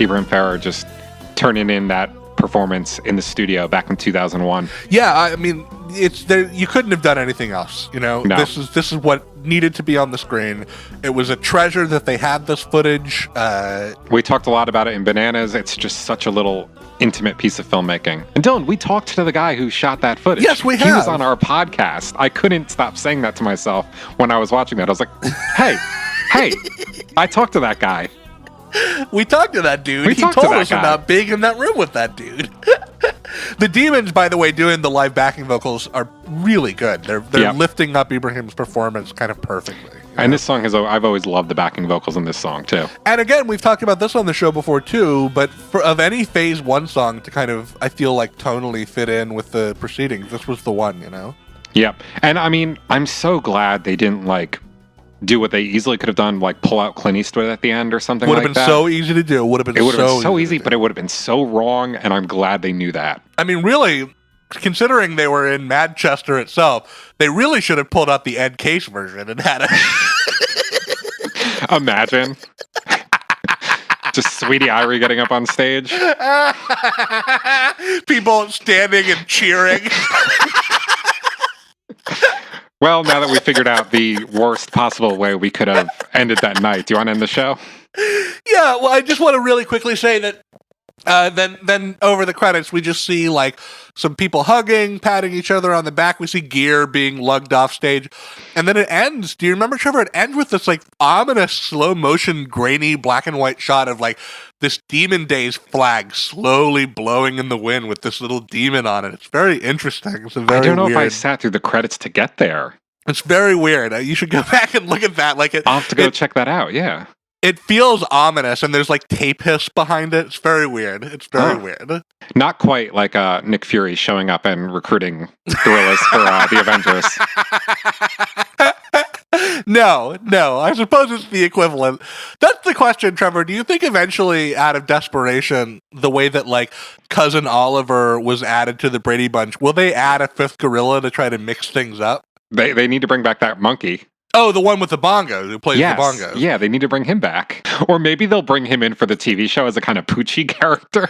Ibrahim Ferrer just turning in that performance in the studio back in 2001. Yeah, I mean, it's there. You couldn't have done anything else. You know, No. This is what needed to be on the screen. It was a treasure that they had this footage. We talked a lot about it in Bananas. It's just such a little intimate piece of filmmaking. And Dylan, we talked to the guy who shot that footage. Yes, we He was have. on our podcast. I couldn't stop saying that to myself when I was watching that. I was like, hey, I talked to that guy. We talked to that dude. He told us about being in that room with that dude. The Demons, by the way, doing the live backing vocals are really good. They're lifting up Ibrahim's performance kind of perfectly. And this song I've always loved the backing vocals in this song too. And again, we've talked about this on the show before too, but of any Phase 1 song to kind of, I feel like, tonally fit in with the proceedings, this was the one, you know? Yep. And I mean, I'm so glad they didn't do what they easily could have done, like pull out Clint Eastwood at the end or something like that. Would have been so easy to do. It would have been so easy, but it would have been so wrong, and I'm glad they knew that. I mean, really, considering they were in Manchester itself, they really should have pulled out the Ed Case version and had a... Imagine. Just Sweetie Irie getting up on stage. People standing and cheering. Well, now that we figured out the worst possible way we could have ended that night, do you want to end the show? Yeah, well, I just want to really quickly say that then over the credits, we just see like some people hugging, patting each other on the back. We see gear being lugged off stage. And then it ends. Do you remember, Trevor? It ends with this like ominous slow motion, grainy black and white shot of like this Demon Days flag slowly blowing in the wind with this little demon on it. It's very interesting. It's I don't know if I sat through the credits to get there. It's very weird. You should go back and look at that. I'll have to go check that out. Yeah. It feels ominous, and there's like tape hiss behind it. It's very weird. It's very weird. Not quite like Nick Fury showing up and recruiting Gorillaz for the Avengers. No. I suppose it's the equivalent. That's the question, Trevor. Do you think eventually, out of desperation, the way that like Cousin Oliver was added to the Brady Bunch, will they add a fifth gorilla to try to mix things up? They need to bring back that monkey. Oh, the one with the bongos who plays the bongos. Yeah, they need to bring him back. Or maybe they'll bring him in for the TV show as a kind of Poochie character.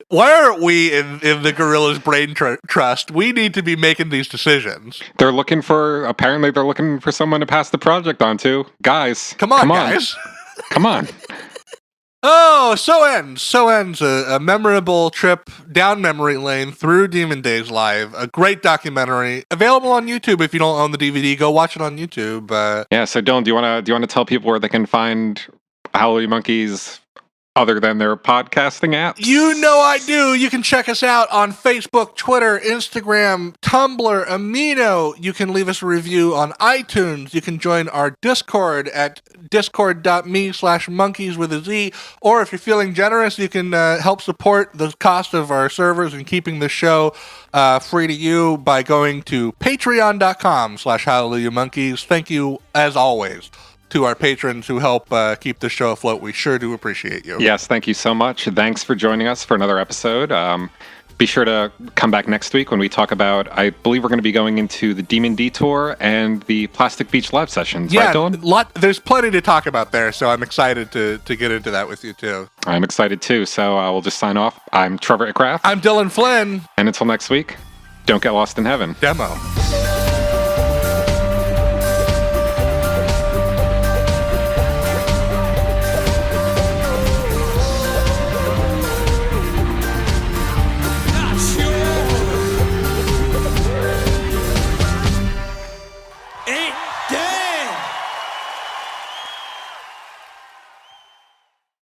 Why aren't we in the Gorillaz Brain Trust? We need to be making these decisions. Apparently they're looking for someone to pass the project on to. Guys. Come on, guys. Come on. Oh, so ends a memorable trip down memory lane through Demon Days Live. A great documentary available on YouTube. If you don't own the DVD, go watch it on YouTube. Yeah. So Dylan, do you want to tell people where they can find Hallelujah Monkeyz other than their podcasting apps? You know I do. You can check us out on Facebook, Twitter, Instagram, Tumblr, Amino. You can leave us a review on iTunes. You can join our Discord at discord.me/Monkeyz with a Z. Or if you're feeling generous, you can help support the cost of our servers and keeping the show free to you by going to patreon.com/HallelujahMonkeyz. Thank you, as always, to our patrons who help keep the show afloat. We sure do appreciate you. Yes, thank you so much. Thanks for joining us for another episode. Be sure to come back next week when we talk about, I believe we're going to be going into the Demon Detour and the Plastic Beach live sessions. Yeah, right, Dylan? There's plenty to talk about there, so I'm excited to get into that with you too. I'm excited too, so we'll just sign off. I'm Trevor Ickraft. I'm Dylan Flynn. And until next week, don't get lost in heaven. Demo.